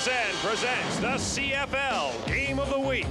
RSN presents the CFL Game of the Week.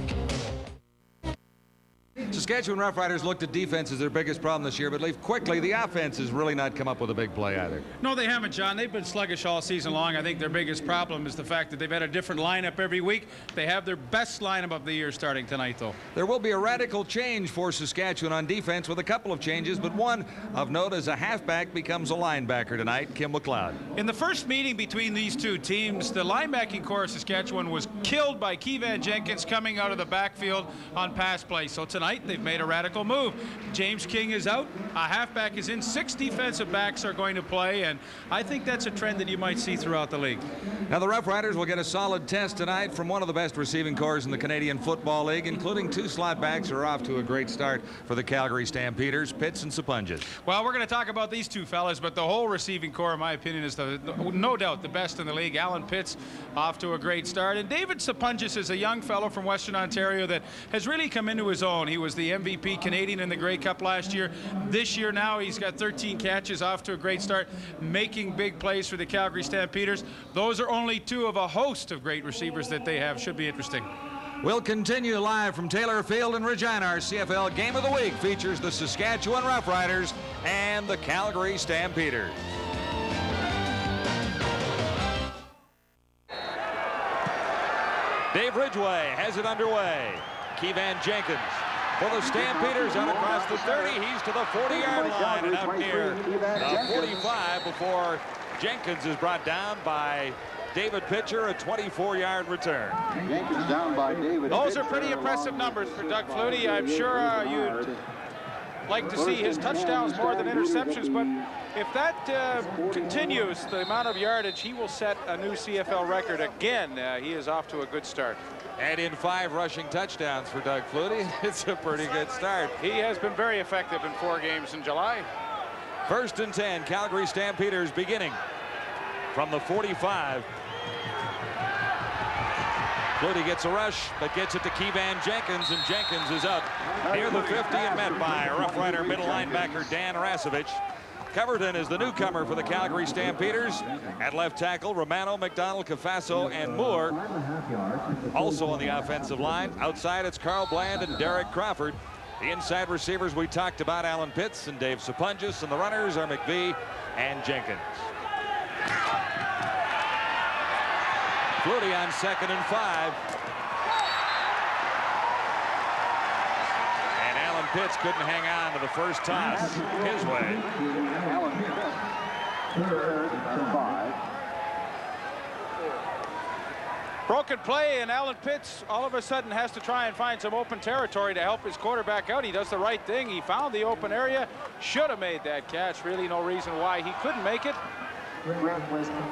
Saskatchewan Roughriders looked at defense as their biggest problem this year, but leave quickly. The offense has really not come up with a big play either. No, they haven't, John. They've been sluggish all season long. I think their biggest problem is the fact that they've had a different lineup every week. They have their best lineup of the year starting tonight, though. There will be a radical change for Saskatchewan on defense with a couple of changes, but one of note as a halfback becomes a linebacker tonight, Kim McLeod. In the first meeting between these two teams, the linebacking core of Saskatchewan was killed by Keevan Jenkins coming out of the backfield on pass play. So tonight they've made a radical move. James King is out. A halfback is in. 6 defensive backs are going to play, and I think that's a trend that you might see throughout the league. Now the Roughriders will get a solid test tonight from one of the best receiving corps in the Canadian Football League, including 2 slot backs who are off to a great start for the Calgary Stampeders, Pitts and Sapunjas. Well, we're going to talk about these two fellas, but the whole receiving corps, in my opinion, is no doubt the best in the league. Alan Pitts off to a great start, and David Sapunjas is a young fellow from Western Ontario that has really come into his own. He was the MVP Canadian in the Grey Cup last year. This year now he's got 13 catches, off to a great start, making big plays for the Calgary Stampeders. Those are only 2 of a host of great receivers that they have. Should be interesting. We'll continue live from Taylor Field in Regina. Our CFL Game of the Week features the Saskatchewan Roughriders and the Calgary Stampeders. Dave Ridgway has it underway. Keevan Jenkins for the Stampeders out across the 30. He's to the 40-yard line and out near the 45 before Jenkins is brought down by David Pitcher, a 24-yard return. Jenkins down by David. Those are pretty impressive numbers for Doug Flutie. I'm sure you'd like to see his touchdowns more than interceptions, but if that continues, the amount of yardage, he will set a new CFL record again. He is off to a good start. And in 5 rushing touchdowns for Doug Flutie. It's a pretty good start. He has been very effective in 4 games in July. 1st and 10, Calgary Stampeders beginning from the 45. Flutie gets a rush, but gets it to Keevan Jenkins, and Jenkins is up near the 50 and met by Rough Rider middle linebacker Dan Rasevich. Coverton is the newcomer for the Calgary Stampeders. At left tackle, Romano, McDonald, Cafasso, and Moore. Also on the offensive line. Outside, it's Carl Bland and Derek Crawford. The inside receivers we talked about, Alan Pitts and Dave Sapunjas, and the runners are McVie and Jenkins. Flutie on 2nd and 5. And Alan Pitts couldn't hang on to the first toss his way. Alan Pitts, 3rd and 5. Broken play, and Alan Pitts all of a sudden has to try and find some open territory to help his quarterback out. He does the right thing. He found the open area. Should have made that catch. Really no reason why he couldn't make it.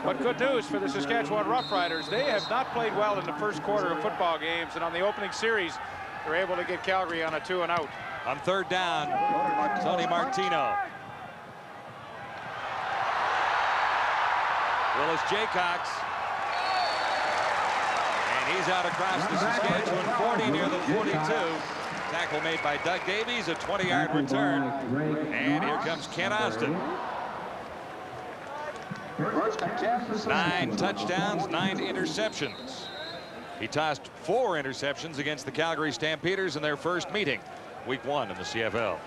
But good news for the Saskatchewan Roughriders. They have not played well in the first quarter of football games, and on the opening series, they're able to get Calgary on a 2 and out. On 3rd down, Tony Martino. Willis Jaycox. And he's out across the Saskatchewan 40 near the 42. Tackle made by Doug Davies, a 20-yard return. And here comes Ken Austin. 9 touchdowns, 9 interceptions. He tossed 4 interceptions against the Calgary Stampeders in their first meeting, week 1 in the CFL.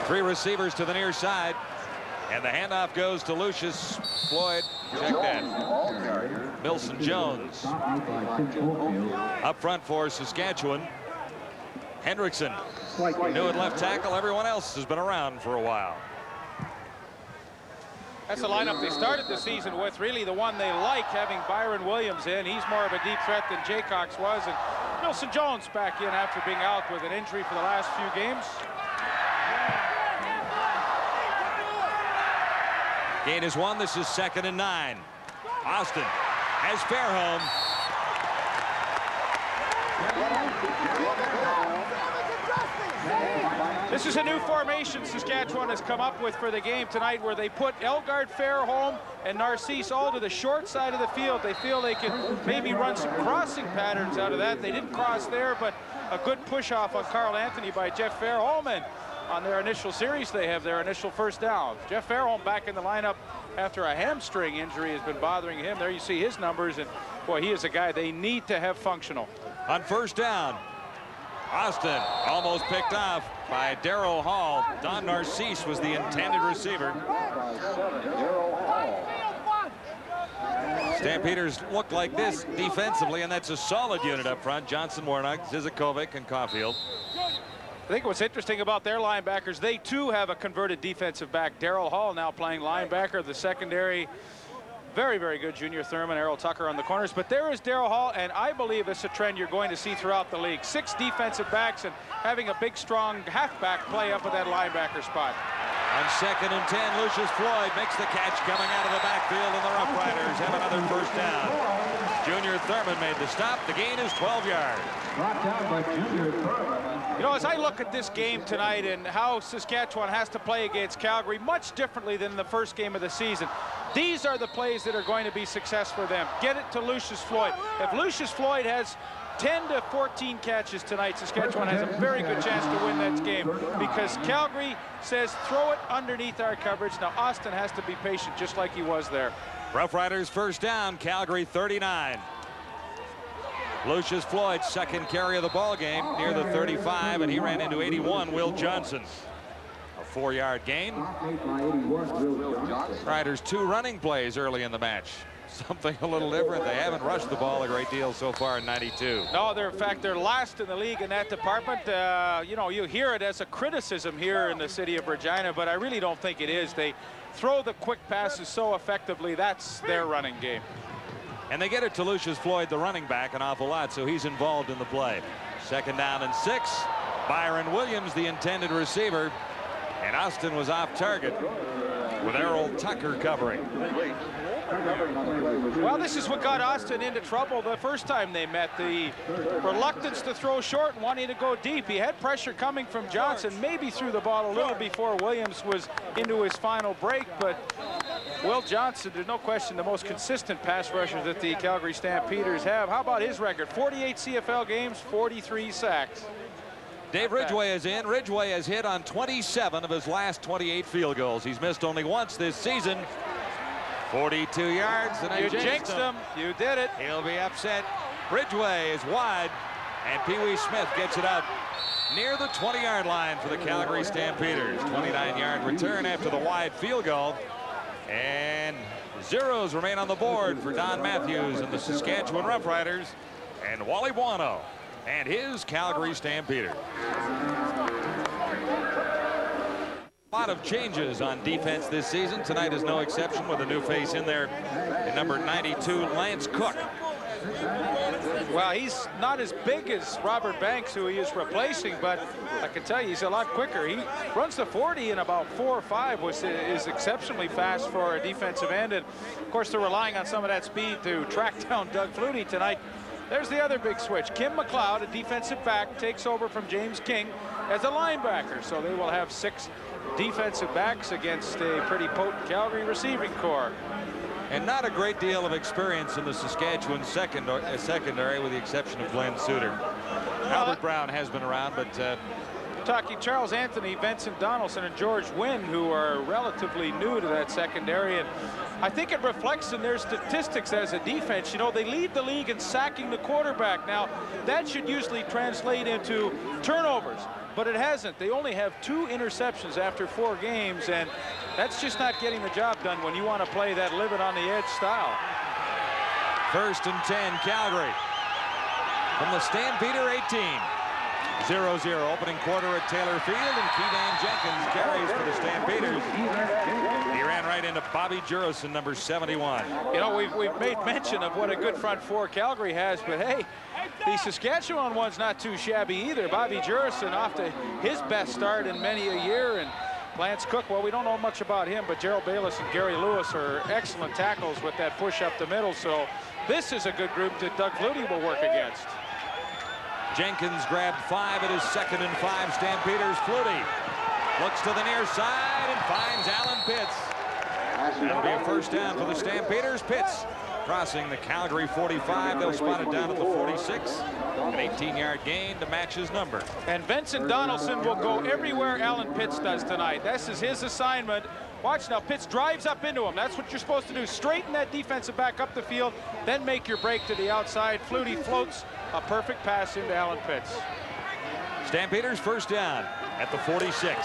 Three receivers to the near side, and the handoff goes to Lucius Floyd. Check that. Milson Jones. Up front for Saskatchewan, Hendrickson. New at left tackle. Everyone else has been around for a while. That's the lineup they started the season with. Really the one they like, having Byron Williams in. He's more of a deep threat than Jaycox was. And Milson Jones back in after being out with an injury for the last few games. Gain is 1. This is 2nd and 9. Austin has Fairholm. This is a new formation Saskatchewan has come up with for the game tonight, where they put Elgard Fairholm and Narcisse all to the short side of the field. They feel they can maybe run some crossing patterns out of that. They didn't cross there, but a good push off on Carl Anthony by Jeff Fairholm. And on their initial series, they have their initial first down. Jeff Fairholm back in the lineup after a hamstring injury has been bothering him. There you see his numbers, and boy, he is a guy they need to have functional. On first down, Austin almost picked off by Darryl Hall. Don Narcisse was the intended receiver. Stampeders look like this defensively, and that's a solid unit up front. Johnson, Warnock, Zizakovic, and Caulfield. I think what's interesting about their linebackers, they too have a converted defensive back. Darryl Hall now playing linebacker. The secondary, very, very good junior Thurman, Errol Tucker on the corners. But there is Darryl Hall, and I believe it's a trend you're going to see throughout the league. 6 defensive backs and having a big, strong halfback play up at that linebacker spot. On 2nd and 10, Lucius Floyd makes the catch coming out of the backfield, and the Roughriders have another first down. Junior Thurman made the stop. The gain is 12 yards. You know, as I look at this game tonight and how Saskatchewan has to play against Calgary, much differently than the first game of the season, these are the plays that are going to be success for them. Get it to Lucius Floyd. If Lucius Floyd has 10 to 14 catches tonight, Saskatchewan has a very good chance to win that game, because Calgary says throw it underneath our coverage. Now Austin has to be patient, just like he was there. Roughriders first down, Calgary 39. Lucius Floyd, second carry of the ball game near the 35, and he ran into 81, Will Johnson. A 4-yard gain. Riders 2 running plays early in the match. Something a little different. They haven't rushed the ball a great deal so far in 92. No, in fact, they're last in the league in that department. You know, you hear it as a criticism here in the city of Regina, but I really don't think it is. They throw the quick passes so effectively. That's their running game. And they get it to Lucius Floyd, the running back, an awful lot, so he's involved in the play. 2nd down and 6. Byron Williams, the intended receiver, and Austin was off target with Errol Tucker covering. Well, this is what got Austin into trouble the first time they met. The reluctance to throw short and wanting to go deep. He had pressure coming from Johnson, maybe threw the ball a little before Williams was into his final break, but Will Johnson, there's no question, the most consistent pass rusher that the Calgary Stampeders have. How about his record? 48 CFL games, 43 sacks. Dave Ridgway is in. Ridgway has hit on 27 of his last 28 field goals. He's missed only once this season. 42 yards, and you jinxed him. You did it. He'll be upset. Ridgway is wide, and Pee Wee Smith gets it out near the 20-yard line for the Calgary Stampeders. 29-yard return after the wide field goal, and zeros remain on the board for Don Matthews and the Saskatchewan Roughriders, and Wally Buono and his Calgary Stampeders. A lot of changes on defense this season. Tonight is no exception, with a new face in there in number 92, Lance Cook. Well, he's not as big as Robert Banks, who he is replacing, but I can tell you he's a lot quicker. He runs the 40 in about 4 or 5, which is exceptionally fast for a defensive end. And of course, they're relying on some of that speed to track down Doug Flutie tonight. There's the other big switch. Kim McLeod, a defensive back, takes over from James King as a linebacker. So they will have 6 defensive backs against a pretty potent Calgary receiving corps. And not a great deal of experience in the Saskatchewan secondary, with the exception of Glenn Suter. Albert Brown has been around, but talking Charles Anthony, Vincent Donaldson, and George Wynn, who are relatively new to that secondary. And I think it reflects in their statistics as a defense. You know, they lead the league in sacking the quarterback. Now, that should usually translate into turnovers, but it hasn't. They only have 2 interceptions after 4 games, and that's just not getting the job done when you want to play that live it on the edge style. 1st and 10, Calgary from the Stampeder 18. 0-0 opening quarter at Taylor Field, and Keevan Jenkins carries for the Stampeders. He ran right into Bobby Jurison, number 71. You know, we've made mention of what a good front 4 Calgary has, but hey, the Saskatchewan one's not too shabby either. Bobby Jurison off to his best start in many a year, and Lance Cook, well, we don't know much about him, but Gerald Bayless and Gary Lewis are excellent tackles with that push up the middle, so this is a good group that Doug Flutie will work against. Jenkins grabbed 5 at his 2nd and 5. Stampeders. Flutie looks to the near side and finds Alan Pitts. That'll be a first down for the Stampeders. Pitts crossing the Calgary 45. They'll spot it down at the 46. An 18-yard gain to match his number. And Vincent Donaldson will go everywhere Alan Pitts does tonight. This is his assignment. Watch now, Pitts drives up into him. That's what you're supposed to do. Straighten that defensive back up the field, then make your break to the outside. Flutie floats a perfect pass into Alan Pitts. Stampeders first down at the 46.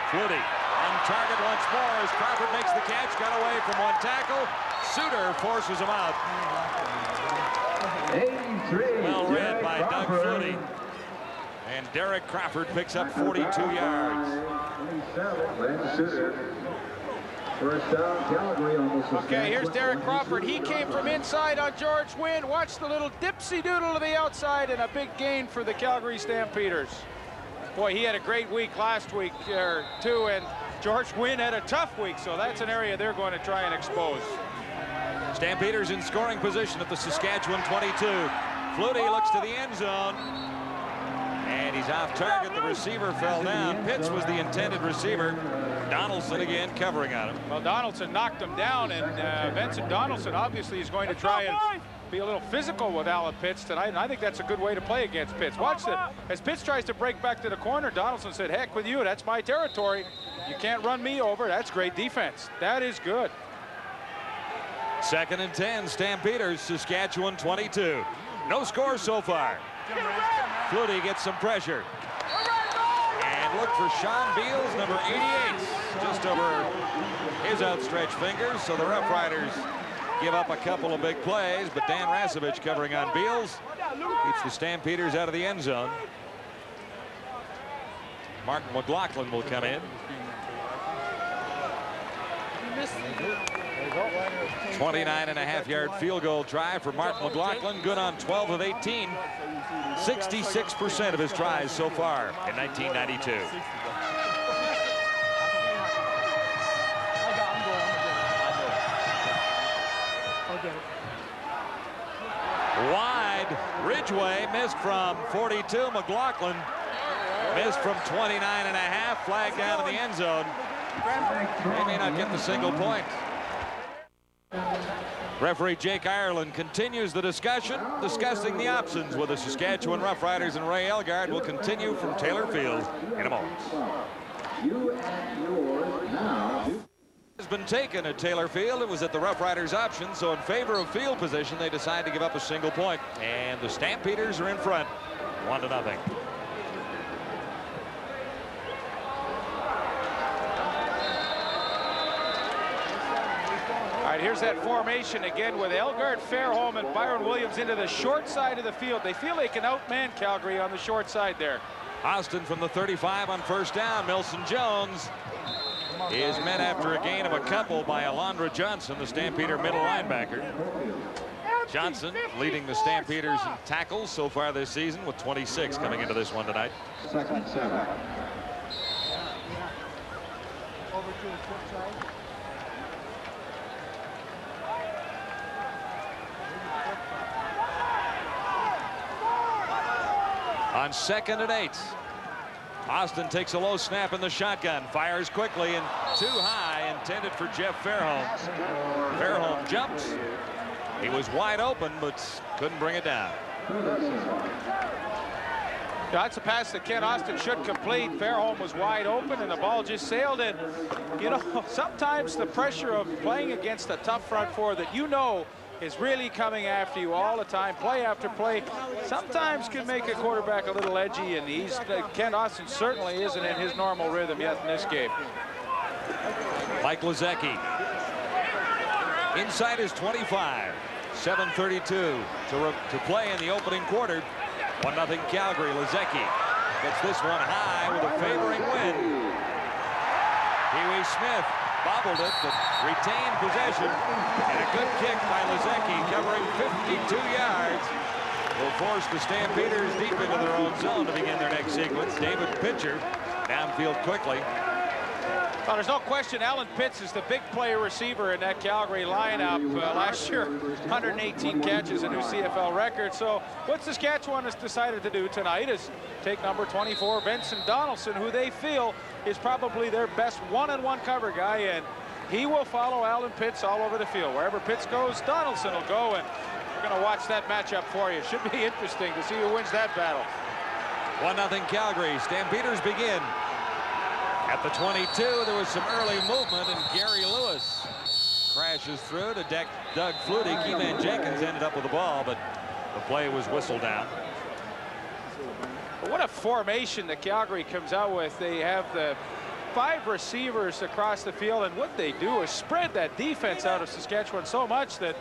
Flutie on target once more as Crawford makes the catch. Got away from one tackle. Suter forces him out. Well read by Doug Flutie. And Derek Crawford picks up 42 yards. First down, Calgary on the Okay, here's Derek Crawford. He came from inside on George Wynn. Watch the little dipsy-doodle to the outside and a big gain for the Calgary Stampeders. Boy, he had a great week last week too, and George Wynn had a tough week, so that's an area they're going to try and expose. Stampeders in scoring position at the Saskatchewan 22. Flutie looks to the end zone. And he's off target. The receiver fell down. Pitts was the intended receiver. Donaldson again covering on him. Well, Donaldson knocked him down, and Vincent Donaldson obviously is going to try and be a little physical with Alan Pitts tonight, and I think that's a good way to play against Pitts. Watch it. As Pitts tries to break back to the corner, Donaldson said, heck with you, that's my territory. You can't run me over. That's great defense. That is good. 2nd and 10, Stampeders, Saskatchewan 22. No score so far. Flutie gets some pressure. And look for Sean Beals, number 88, just over his outstretched fingers. So the Roughriders give up a couple of big plays, but Dan Rasevich covering on Beals keeps the Stampeders out of the end zone. Mark McLaughlin will come in. 29.5-yard field goal try for Mark McLaughlin. Good on 12 of 18. 66% of his tries so far in 1992. Wide, Ridgway missed from 42. McLaughlin missed from 29.5. Flag down in the end zone. They may not get the single point. Referee Jake Ireland continues the discussion, discussing the options with the Saskatchewan Roughriders, and Ray Elgard will continue from Taylor Field in a moment. Has been taken at Taylor Field. It was at the Roughriders' option, so in favor of field position, they decide to give up a single point. And the Stampeders are in front, 1-0. All right, here's that formation again with Elgard, Fairholm, and Byron Williams into the short side of the field. They feel they can outman Calgary on the short side there. Austin from the 35 on first down. Milson Jones is met after a gain of a couple by Alondra Johnson, the Stampeder middle linebacker. Johnson leading the Stampeders in tackles so far this season with 26 coming into this one tonight. 2nd and 7. On 2nd and 8, Austin takes a low snap in the shotgun, fires quickly and too high, intended for Jeff Fairholm. Fairholm jumps. He was wide open, but couldn't bring it down. That's a pass that Ken Austin should complete. Fairholm was wide open, and the ball just sailed in. You know, sometimes the pressure of playing against a tough front four that you know is really coming after you all the time, play after play, sometimes can make a quarterback a little edgy, and Ken Austin certainly isn't in his normal rhythm yet in this game. Mike Lezecki inside his 25. 7:32 to play in the opening quarter. 1-0 Calgary. Lezecki gets this one high with a favoring wind. Pee-wee Smith bobbled it, but retained possession, and a good kick by Lezecki covering 52 yards will force the Stampeders deep into their own zone to begin their next sequence. David Pitcher downfield quickly. Well, there's no question Alan Pitts is the big play receiver in that Calgary lineup. Last year, 118 catches, a new CFL record. So what Saskatchewan has decided to do tonight is take number 24, Vincent Donaldson, who they feel is probably their best one-on-one cover guy. And he will follow Alan Pitts all over the field. Wherever Pitts goes, Donaldson will go, and we're going to watch that matchup for you. Should be interesting to see who wins that battle. 1-0 Calgary. Stampeders begin. At the 22, there was some early movement, and Gary Lewis crashes through to Doug Flutie. Keyman Jenkins ended up with the ball, but the play was whistled out. What a formation that Calgary comes out with. They have the 5 receivers across the field, and what they do is spread that defense out of Saskatchewan so much that,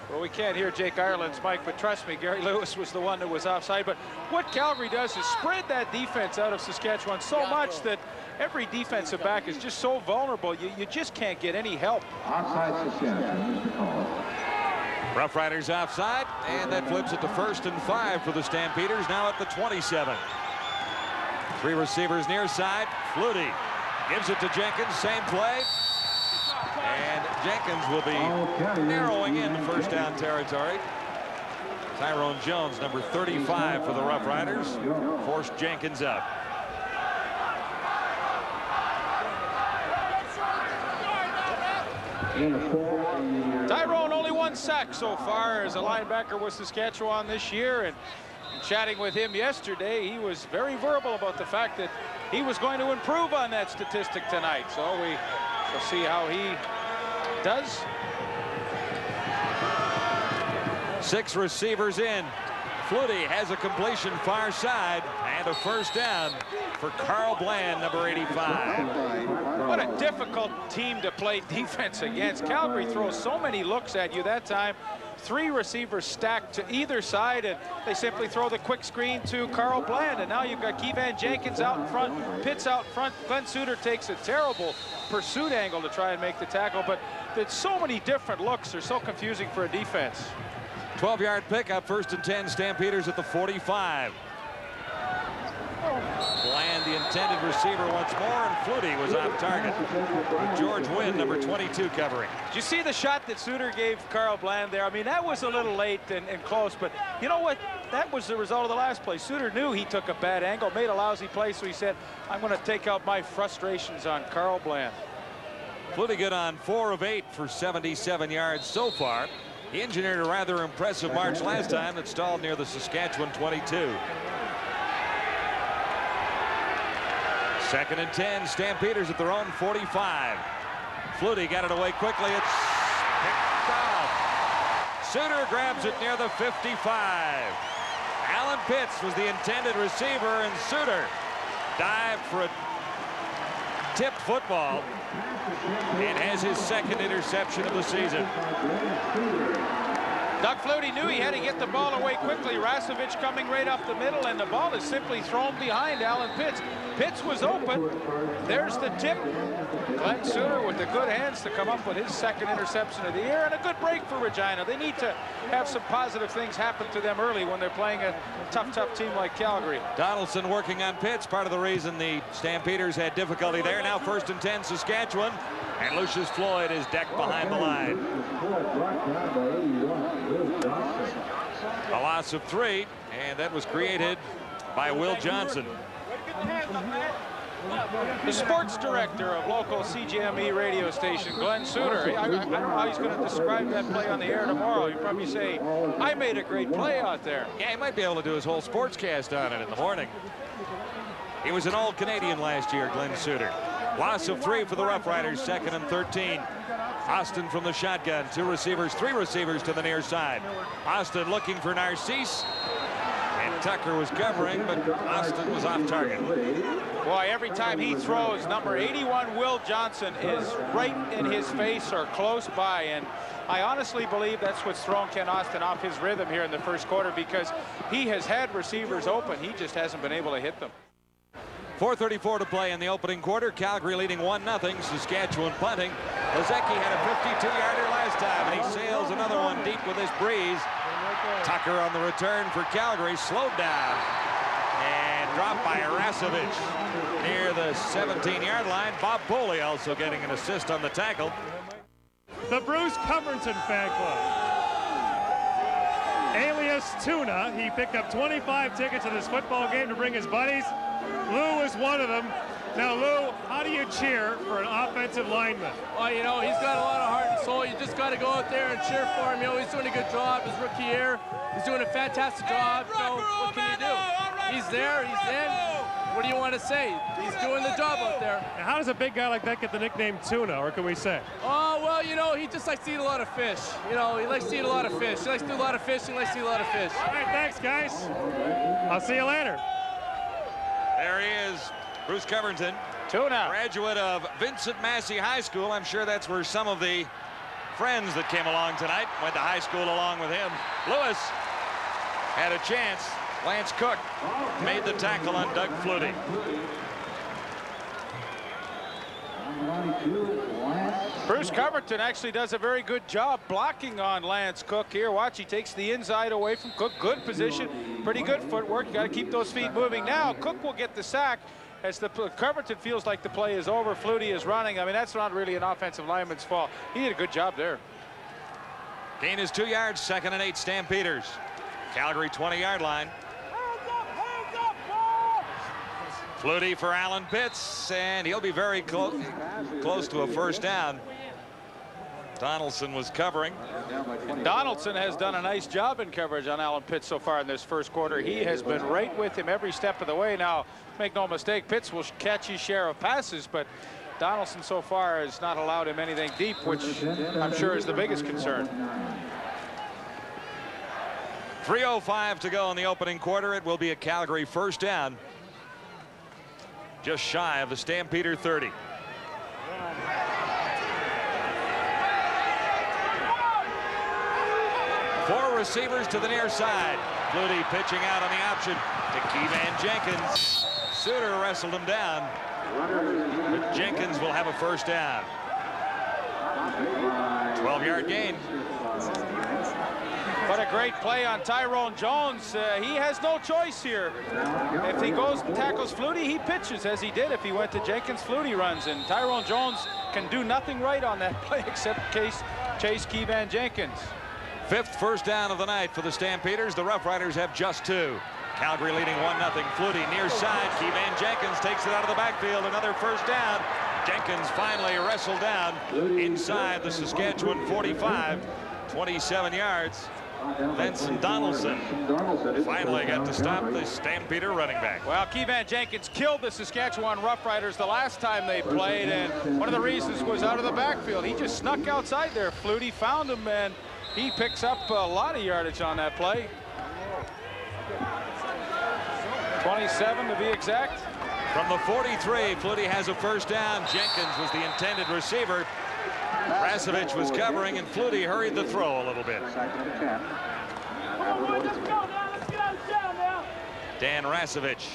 well, we can't hear Jake Ireland's mic, but trust me, Gary Lewis was the one that was offside. But what Calgary does is spread that defense out of Saskatchewan so much that every defensive back is just so vulnerable, you just can't get any help. Offside Saskatchewan. Roughriders offside, and that flips it to 1st and 5 for the Stampeders, now at the 27. 3 receivers near side. Flutie gives it to Jenkins, same play. And Jenkins will be narrowing into first down territory. Tyrone Jones, number 35 for the Roughriders, forced Jenkins up. Tyrone only 1 sack so far as a linebacker with Saskatchewan this year, and chatting with him yesterday, he was very verbal about the fact that he was going to improve on that statistic tonight. So we shall see how he does. 6 receivers in. Flutie has a completion far side, and a first down for Carl Bland, number 85. What a difficult team to play defense against. Calgary throws so many looks at you that time. 3 receivers stacked to either side, and they simply throw the quick screen to Carl Bland. And now you've got Keyvan Jenkins out in front, Pitts out front. Glenn Suter takes a terrible pursuit angle to try and make the tackle, but there's so many different looks. They're so confusing for a defense. 12-yard pickup, 1st and 10, Stampeders at the 45. Bland, the intended receiver once more, and Flutie was off target. With George Wynn, number 22, covering. Did you see the shot that Suter gave Carl Bland there? I mean, that was a little late and close, but you know what? That was the result of the last play. Suter knew he took a bad angle, made a lousy play, so he said, I'm going to take out my frustrations on Carl Bland. Flutie good on 4 of 8 for 77 yards so far. He engineered a rather impressive march last time that stalled near the Saskatchewan 22. 2nd and 10, Stampeders at their own 45. Flutie got it away quickly. It's picked off. Suter grabs it near the 55. Alan Pitts was the intended receiver, and Suter dived for a tipped football and has his 2nd interception of the season. Doug Flutie knew he had to get the ball away quickly. Rasevich coming right up the middle, and the ball is simply thrown behind Alan Pitts. Pitts was open. There's the tip. Glenn Suter with the good hands to come up with his 2nd interception of the year, and a good break for Regina. They need to have some positive things happen to them early when they're playing a tough team like Calgary. Donaldson working on Pitts, part of the reason the Stampeders had difficulty there. Now 1st and 10, Saskatchewan, and Lucius Floyd is decked behind the line. A loss of 3, and that was created by Will Johnson. The sports director of local CJME radio station, Glenn Suter. I don't know how he's going to describe that play on the air tomorrow. He'll probably say, I made a great play out there. Yeah, he might be able to do his whole sportscast on it in the morning. He was an All-Canadian last year, Glenn Suter. Loss of 3 for the Roughriders, 2nd and 13. Austin from the shotgun, 2 receivers, 3 receivers to the near side. Austin looking for Narcisse, and Tucker was covering, but Austin was off target. Boy, every time he throws, number 81, Will Johnson, is right in his face or close by, and I honestly believe that's what's thrown Ken Austin off his rhythm here in the first quarter, because he has had receivers open. He just hasn't been able to hit them. 4:34 to play in the opening quarter. Calgary leading 1-0. Saskatchewan punting. Ozeki had a 52-yarder last time, and he sails another one deep with this breeze. Tucker on the return for Calgary, slowed down and dropped by Rasevich near the 17-yard line. Bob Foley also getting an assist on the tackle. The Bruce Cumberton fan club. Alias Tuna, he picked up 25 tickets to this football game to bring his buddies. Lou was one of them. Now, Lou, how do you cheer for an offensive lineman? Well, you know, he's got a lot of heart and soul. You just got to go out there and cheer for him. You know, he's doing a good job his rookie year. He's doing a fantastic job. So what can you do? He's there. He's in. What do you want to say? He's doing the job out there. And how does a big guy like that get the nickname Tuna, or can we say? Oh, well, you know, he just likes to eat a lot of fish. You know, he likes to eat a lot of fish. He likes to do a lot of fishing. He likes to eat a lot of fish. All right, thanks, guys. I'll see you later. There he is, Bruce Covington, Tuna. graduate of Vincent Massey High School. I'm sure that's where some of the friends that came along tonight went to high school along with him. Lewis had a chance. Lance Cook made the tackle on Doug Flutie. Bruce Covington actually does a very good job blocking on Lance Cook here. Watch, he takes the inside away from Cook. Good position, pretty good footwork. You got to keep those feet moving. Now Cook will get the sack as the Covington feels like the play is over. Flutie is running. I mean, that's not really an offensive lineman's fault. He did a good job there. Gain is 2 yards, 2nd and 8 Stampeders. Calgary 20-yard line. Flutie for Alan Pitts, and he'll be very close to a first down. Donaldson was covering. And Donaldson has done a nice job in coverage on Alan Pitts so far in this first quarter. He has been right with him every step of the way. Now, make no mistake, Pitts will catch his share of passes, but Donaldson so far has not allowed him anything deep, which I'm sure is the biggest concern. 3:05 to go in the opening quarter. It will be a Calgary first down. Just shy of the Stampeder 30. Four receivers to the near side. Flutie pitching out on the option to Keevan Jenkins. Suter wrestled him down, but Jenkins will have a first down. 12-yard gain. What a great play on Tyrone Jones. He has no choice here. If he goes and tackles Flutie, he pitches, as he did if he went to Jenkins. Flutie runs, and Tyrone Jones can do nothing right on that play except chase Keevan Jenkins. 5th first down of the night for the Stampeders. The Roughriders have just 2. Calgary leading 1-0. Flutie near side. Keevan Jenkins takes it out of the backfield. Another first down. Jenkins finally wrestled down inside the Saskatchewan 45. 27 yards. Vincent Donaldson finally got to stop the Stampeder running back. Well, Keevan Jenkins killed the Saskatchewan Roughriders the last time they played, and one of the reasons was out of the backfield. He just snuck outside there. Flutie found him, and he picks up a lot of yardage on that play. 27 to be exact. From the 43, Flutie has a first down. Jenkins was the intended receiver. Rasevich was covering, and Flutie hurried the throw a little bit. Dan Rasevich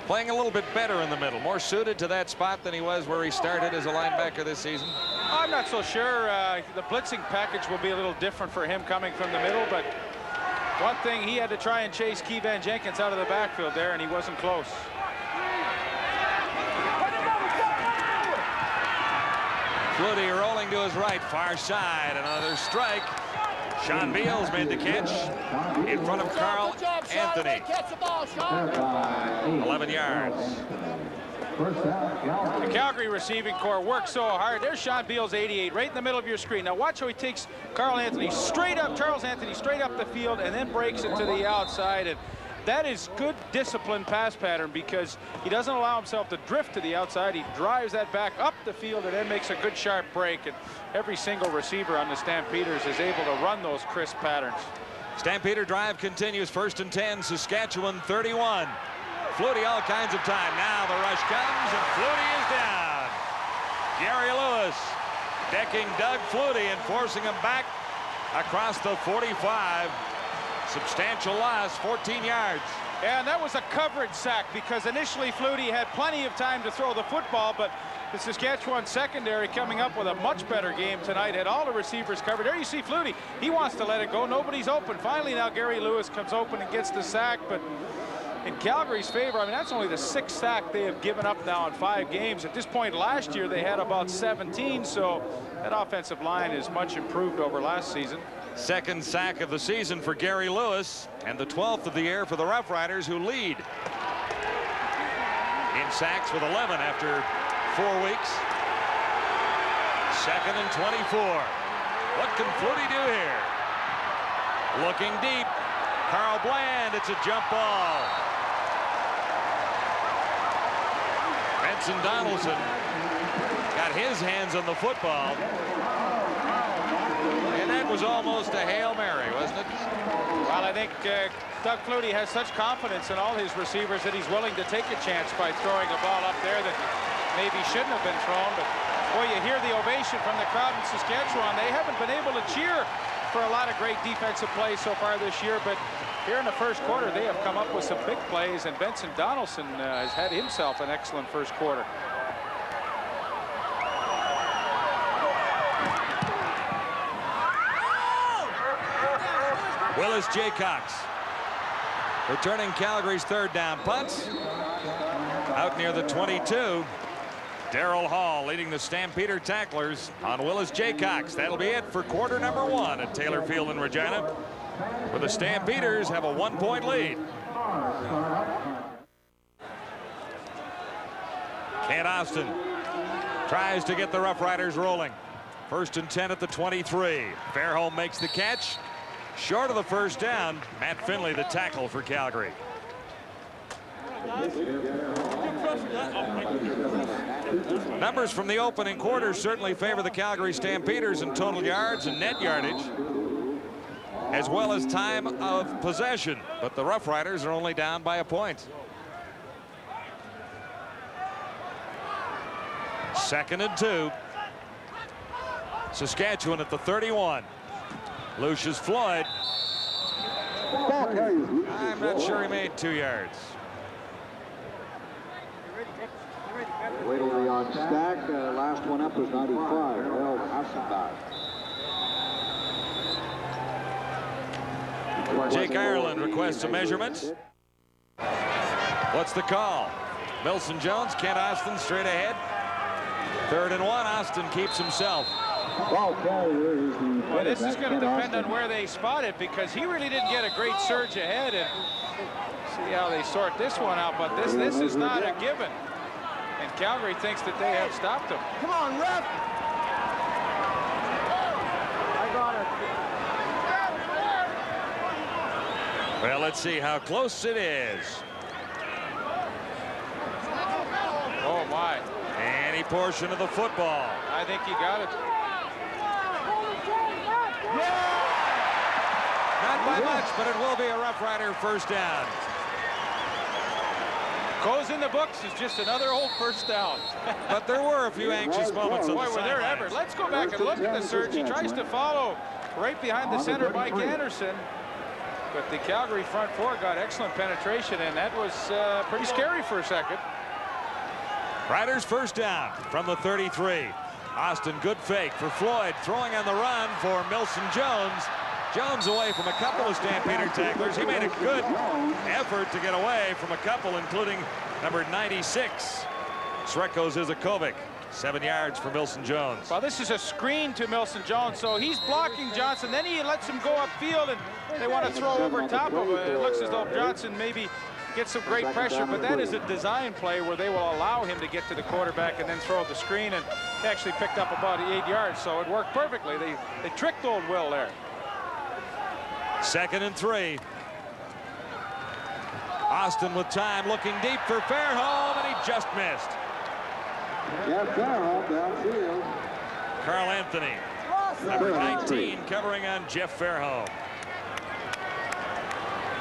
playing a little bit better in the middle, more suited to that spot than he was where he started as a linebacker this season. I'm not so sure. The blitzing package will be a little different for him coming from the middle, but one thing, he had to try and chase Keevan Jenkins out of the backfield there, and he wasn't close. Flutie rolling to his right, far side, another strike. Sean Beals made the catch in front of Carl Anthony. 11 yards. The Calgary receiving corps works so hard. There's Sean Beals, 88, right in the middle of your screen. Now watch how he takes Charles Anthony straight up the field, and then breaks it to the outside. And that is good disciplined pass pattern, because he doesn't allow himself to drift to the outside. He drives that back up the field and then makes a good sharp break. And every single receiver on the Stampeders is able to run those crisp patterns. Stampeder drive continues. 1st and 10, Saskatchewan 31. Flutie all kinds of time. Now the rush comes, and Flutie is down. Gary Lewis decking Doug Flutie and forcing him back across the 45. Substantial loss, 14 yards. And that was a coverage sack, because initially Flutie had plenty of time to throw the football, but the Saskatchewan secondary, coming up with a much better game tonight, had all the receivers covered. There you see Flutie. He wants to let it go. Nobody's open. Finally now Gary Lewis comes open and gets the sack, but in Calgary's favor, I mean, that's only the 6th sack they have given up now in 5 games. At this point last year, they had about 17, so that offensive line is much improved over last season. 2nd sack of the season for Gary Lewis, and the 12th of the year for the Roughriders, who lead. in sacks with 11 after 4 weeks. 2nd and 24. What can Flutie do here? Looking deep. Carl Bland, it's a jump ball. Benson Donaldson got his hands on the football. And that was almost a Hail Mary, wasn't it? Well, I think Doug Flutie has such confidence in all his receivers that he's willing to take a chance by throwing a ball up there that maybe shouldn't have been thrown. But boy, you hear the ovation from the crowd in Saskatchewan. They haven't been able to cheer for a lot of great defensive plays so far this year, but here in the first quarter they have come up with some big plays, and Benson Donaldson has had himself an excellent first quarter. Willis Jaycox returning Calgary's 3rd down punt. Out near the 22. Darrell Hall leading the Stampeder tacklers on Willis Jaycox. That'll be it for quarter number 1 at Taylor Field in Regina, where the Stampeders have a 1-point lead. Kent Austin tries to get the Roughriders rolling. 1st and 10 at the 23. Fairholm makes the catch. Short of the 1st down. Matt Finley the tackle for Calgary. Numbers from the opening quarter certainly favor the Calgary Stampeders in total yards and net yardage, as well as time of possession, but the Roughriders are only down by a point. 2nd and 2. Saskatchewan at the 31. Lucius Floyd. I'm not sure he made 2 yards. Wait till the on stack. Last one up was 95. Well, that's about. Jake Ireland requests a measurement. What's the call? Milson Jones, Kent Austin straight ahead. 3rd and 1. Austin keeps himself. Well, this is going to depend on where they spot it, because he really didn't get a great surge ahead, and see how they sort this one out. But this is not a given, and Calgary thinks that they have stopped him. Come on, ref! I got it. Well, let's see how close it is. Oh my! Any portion of the football. I think he got it. Not by much, but it will be a Rough Rider 1st down. Goes in the books is just another old 1st down. But there were a few anxious moments on the Boy, were there ever. sidelines. Let's go back and look at the surge. He tries to follow right behind the center, Mike Anderson. But the Calgary front 4 got excellent penetration, and that was pretty scary for a second. Riders 1st down from the 33. Austin, good fake for Floyd, throwing on the run for Milson Jones. Jones away from a couple of Stampeder tacklers. He made a good effort to get away from a couple, including number 96, Sreko Zizakovic. 7 yards for Milson Jones. Well, this is a screen to Milson Jones, so he's blocking Johnson. Then he lets him go upfield, and they want to throw over top of it. It looks as though Johnson maybe gets some great pressure, but that is a design play where they will allow him to get to the quarterback and then throw the screen, and he actually picked up about 8 yards, so it worked perfectly. They tricked old Will there. 2nd and 3. Austin with time, looking deep for Fairholm, and he just missed. Yeah, Fairholm downfield. Carl Anthony, number 19, covering on Jeff Fairholm.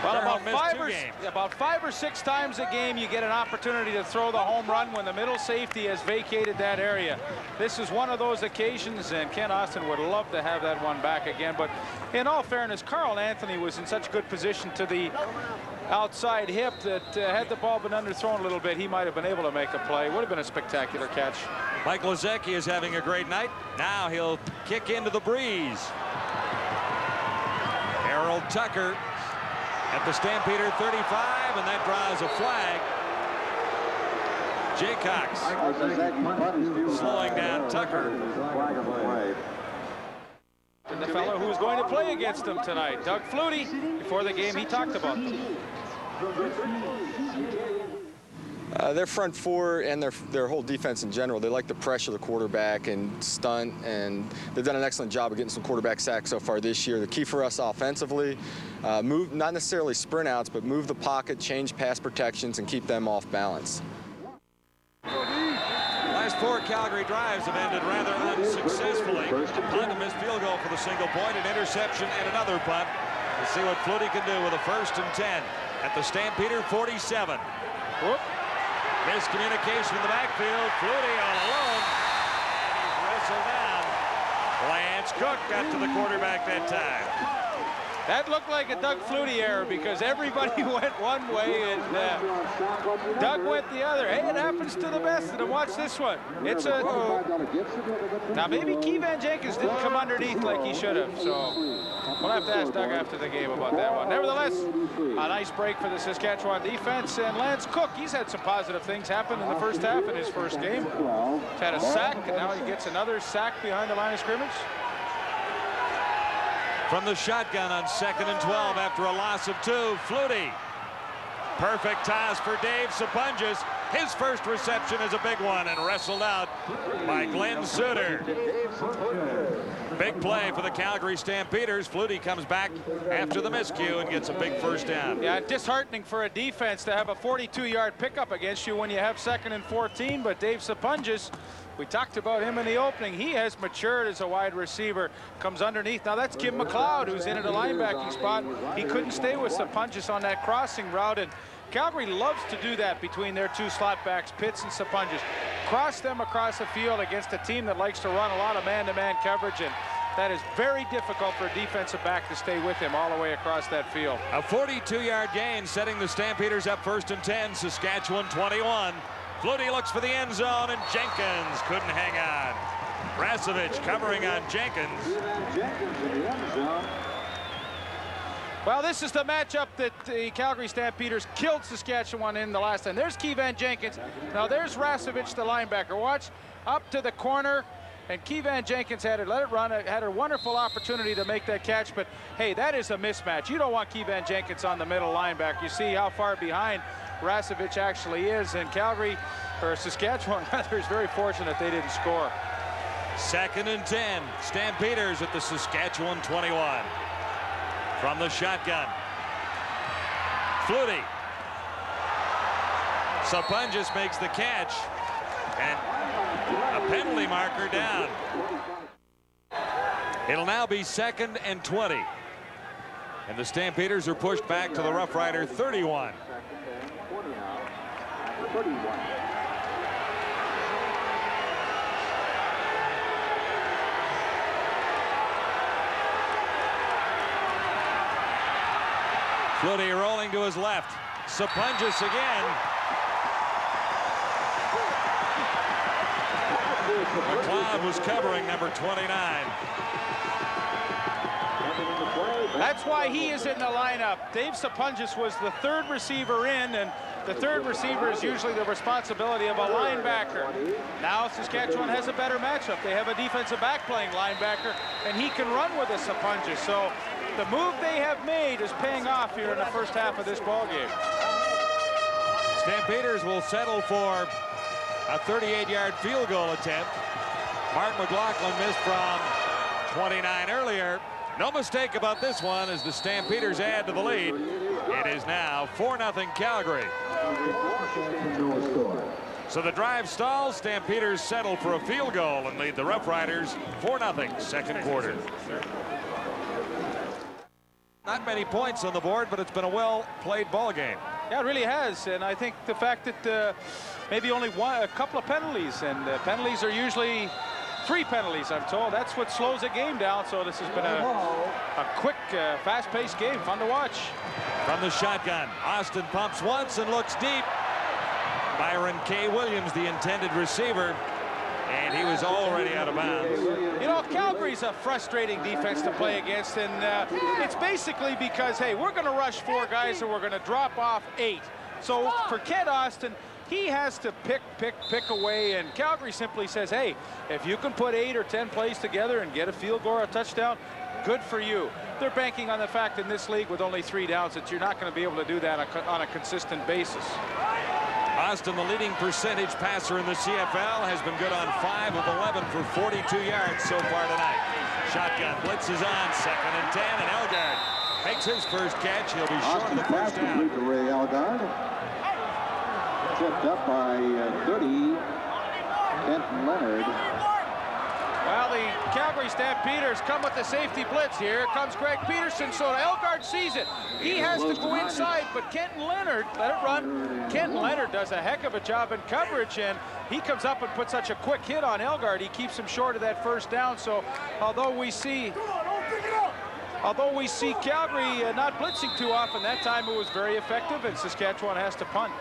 Well, Fairholm about five or six times a game you get an opportunity to throw the home run when the middle safety has vacated that area. This is one of those occasions, and Ken Austin would love to have that one back again. But in all fairness, Carl Anthony was in such good position to the outside hip that had the ball been underthrown a little bit, he might have been able to make a play. Would have been a spectacular catch. Mike Lozecki is having a great night. Now he'll kick into the breeze. Harold Tucker at the Stampeder 35, and that draws a flag. Jaycox slowing down Tucker. And the fellow who's going to play against them tonight, Doug Flutie. Before the game, he talked about them. Their front four and their whole defense in general, they like to pressure the quarterback and stunt, and they've done an excellent job of getting some quarterback sacks so far this year. The key for us offensively, move, not necessarily sprint outs, but move the pocket, change pass protections, and keep them off balance. Last 4 Calgary drives have ended rather unsuccessfully. A punt, a missed field goal for the single point, an interception, and another punt. We'll see what Flutie can do with a 1st and 10 at the Stampeder 47. Whoop. Miscommunication in the backfield. Flutie all alone. He's wrestled down. Lance Cook got to the quarterback that time. That looked like a Doug Flutie error because everybody went one way and Doug went the other. Hey, it happens to the best. And watch this one. It's a now maybe Keevan Jenkins didn't come underneath like he should have. So we'll have to ask Doug after the game about that one. Nevertheless, a nice break for the Saskatchewan defense. And Lance Cook, he's had some positive things happen in the first half in his first game. He's had a sack, and now he gets another sack behind the line of scrimmage. From the shotgun on 2nd and 12 after a loss of 2, Flutie. Perfect toss for Dave Sapunjas. His first reception is a big one and wrestled out by Glenn Suter. Big play for the Calgary Stampeders. Flutie comes back after the miscue and gets a big 1st down. Yeah, disheartening for a defense to have a 42-yard pickup against you when you have 2nd and 14, but Dave Sapunjas, we talked about him in the opening. He has matured as a wide receiver. Comes underneath. Now that's Kim McLeod, who's in at a linebacking spot. He couldn't stay with Sapunjas on that crossing route, and Calgary loves to do that between their 2 slot backs, Pitts and Sapunjas. Cross them across the field against a team that likes to run a lot of man-to-man coverage, and that is very difficult for a defensive back to stay with him all the way across that field. A 42-yard gain, setting the Stampeders up 1st and 10, Saskatchewan 21. Flutie looks for the end zone, and Jenkins couldn't hang on. Rasevich covering on Jenkins. Well, this is the matchup that the Calgary Stampeders killed Saskatchewan in the last time. There's Keevan Jenkins. Now there's Rasevich, the linebacker. Watch, up to the corner. And Keevan Jenkins had it, let it run, had a wonderful opportunity to make that catch, but hey, that is a mismatch. You don't want Keevan Jenkins on the middle linebacker. You see how far behind Rasevich actually is, and Calgary, or Saskatchewan rather, is very fortunate they didn't score. 2nd and 10, Stampeders at the Saskatchewan 21. From the shotgun, Flutie. Sapunjas makes the catch, and a penalty marker down. It'll now be 2nd and 20. And the Stampeders are pushed back to the Roughrider 31. Flutie rolling to his left. Sapunjas again. McLeod was covering number 29. That's why he is in the lineup. Dave Sapunjas was the 3rd receiver in, and the 3rd receiver is usually the responsibility of a linebacker. Now Saskatchewan has a better matchup. They have a defensive back playing linebacker, and he can run with a Sapunjas. So the move they have made is paying off here in the first half of this ball game. Stampeders will settle for a 38-yard field goal attempt. Mark McLaughlin missed from 29 earlier. No mistake about this one as the Stampeders add to the lead. It is now 4-0 Calgary. So the drive stalls. Stampeders settle for a field goal and lead the Roughriders 4-0 second quarter. Not many points on the board, but it's been a well-played ball game. Yeah, it really has, and I think the fact that maybe only a couple of penalties, and penalties are usually 3 penalties, I'm told. That's what slows a game down, so this has been a quick, fast-paced game, fun to watch. From the shotgun, Austin pumps once and looks deep. Byron K. Williams, the intended receiver, and he was already out of bounds. You know, Calgary's a frustrating defense to play against, and it's basically because, hey, we're going to rush 4 guys and we're going to drop off 8. So for Kent Austin, he has to pick away, and Calgary simply says, hey, if you can put 8 or 10 plays together and get a field goal or a touchdown, good for you. They're banking on the fact in this league with only 3 downs that you're not going to be able to do that on a consistent basis. Austin, the leading percentage passer in the CFL, has been good on 5 of 11 for 42 yards so far tonight. Shotgun blitz is on, 2nd and 10, and Elgard makes his first catch. He'll be short of the first down. To Ray Elgard. Tripped up by 30, Kenton Leonard. Well, the Calgary Stampeders come with the safety blitz here. Comes Greg Peterson, so Elgard sees it. He has to go inside, but Kenton Leonard, let it run. Kenton Leonard does a heck of a job in coverage, and he comes up and puts such a quick hit on Elgard. He keeps him short of that first down, so although we see Calgary not blitzing too often, that time it was very effective, and Saskatchewan has to punt.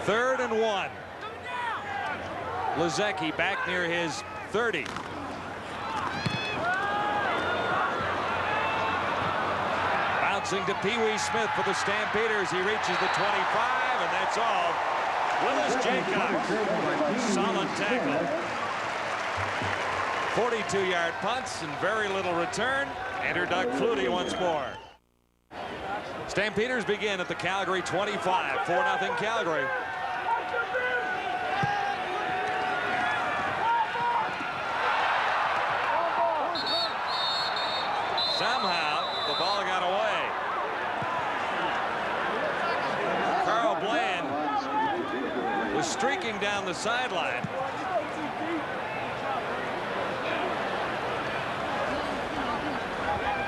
3rd and 1. Lezecki back near his 30. Bouncing to Pee Wee Smith for the Stampeders. He reaches the 25, and that's all. Willis Jaycock, solid tackle. 42-yard punts and very little return. Enter Doug Flutie once more. Stampeders begin at the Calgary 25. 4-0 Calgary. Somehow, the ball got away. Carl Bland was streaking down the sideline.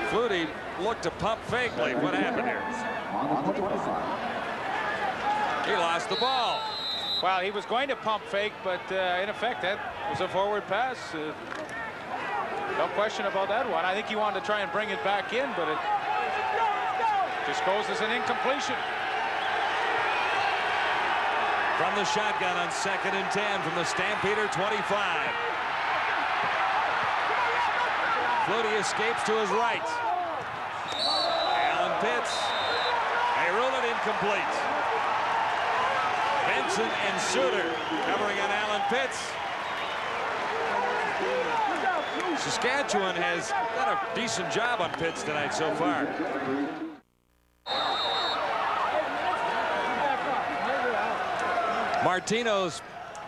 Flutie looked to pump fakely. What happened here? He lost the ball. Well, he was going to pump fake, but in effect, that was a forward pass. No question about that one. I think he wanted to try and bring it back in, but it just goes as an incompletion. From the shotgun on 2nd and 10 from the Stampeder 25. Flutie escapes to his right. Alan Pitts. They rule it incomplete. Vincent and Suter covering on Alan Pitts. Saskatchewan has done a decent job on Pitts tonight so far. Martino's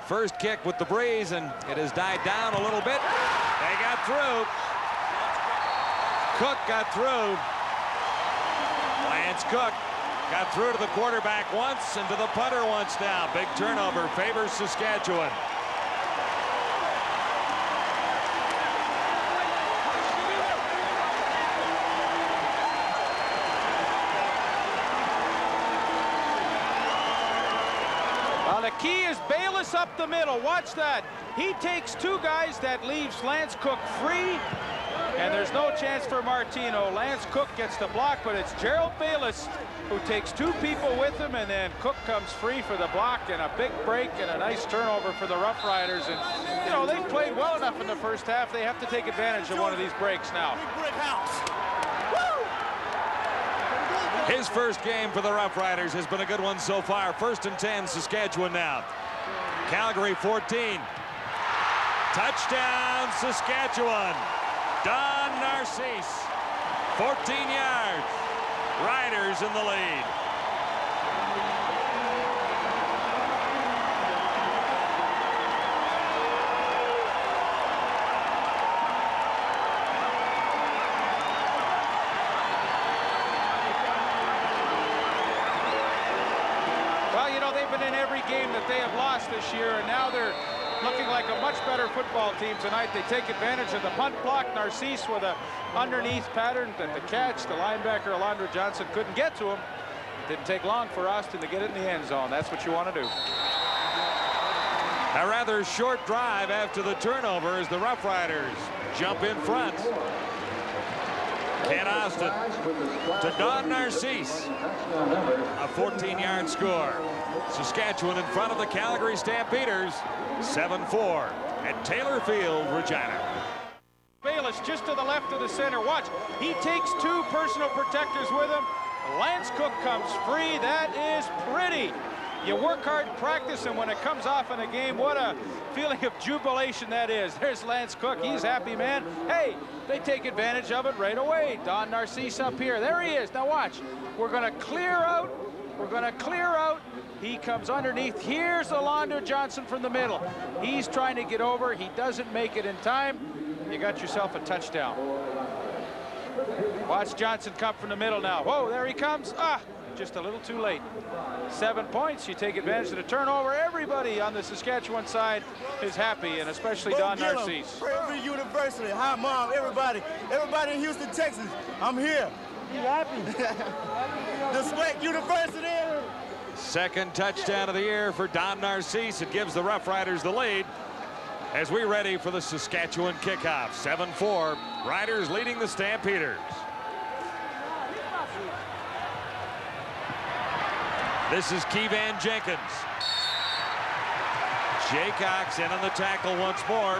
first kick with the breeze, and it has died down a little bit. They got through. Cook got through. Lance Cook got through to the quarterback once and to the punter once now. Big turnover favors Saskatchewan. The key is Bayless up the middle. Watch that. He takes 2 guys. That leaves Lance Cook free, and there's no chance for Martino. Lance Cook gets the block, but it's Gerald Bayless who takes 2 people with him, and then Cook comes free for the block, and a big break and a nice turnover for the Roughriders. And you know, they've played well enough in the first half. They have to take advantage of one of these breaks now. His first game for the Roughriders has been a good one so far. 1st and 10, Saskatchewan now. Calgary 14. Touchdown, Saskatchewan. Don Narcisse, 14 yards. Riders in the lead. In every game that they have lost this year, and now they're looking like a much better football team tonight. They take advantage of the punt block. Narcisse with a underneath pattern that the catch, the linebacker Alondra Johnson couldn't get to him. Didn't take long for Austin to get it in the end zone. That's what you want to do. A rather short drive after the turnover as the Roughriders jump in front. Ken Austin to Don Narcisse. A 14-yard score. Saskatchewan in front of the Calgary Stampeders. 7-4 at Taylor Field, Regina. Bayless just to the left of the center. Watch. He takes 2 personal protectors with him. Lance Cook comes free. That is pretty. You work hard in practice, and when it comes off in a game, what a feeling of jubilation that is. There's Lance Cook. He's happy, man. Hey, they take advantage of it right away. Don Narcisse up here. There he is. Now watch. We're going to clear out We're going to clear out. He comes underneath. Here's Alonzo Johnson from the middle. He's trying to get over. He doesn't make it in time. You got yourself a touchdown. Watch Johnson come from the middle now. Whoa, there he comes. Just a little too late. 7 points. You take advantage of the turnover. Everybody on the Saskatchewan side is happy, and especially Don Narcisse. Prairie University. Hi, Mom. Everybody in Houston, Texas. I'm here. You happy? The Sweat University. Second touchdown of the year for Don Narcisse. It gives the Roughriders the lead as we ready for the Saskatchewan kickoff. 7-4. Riders leading the Stampeders. This is Keevan Jenkins. Jaycox in on the tackle once more.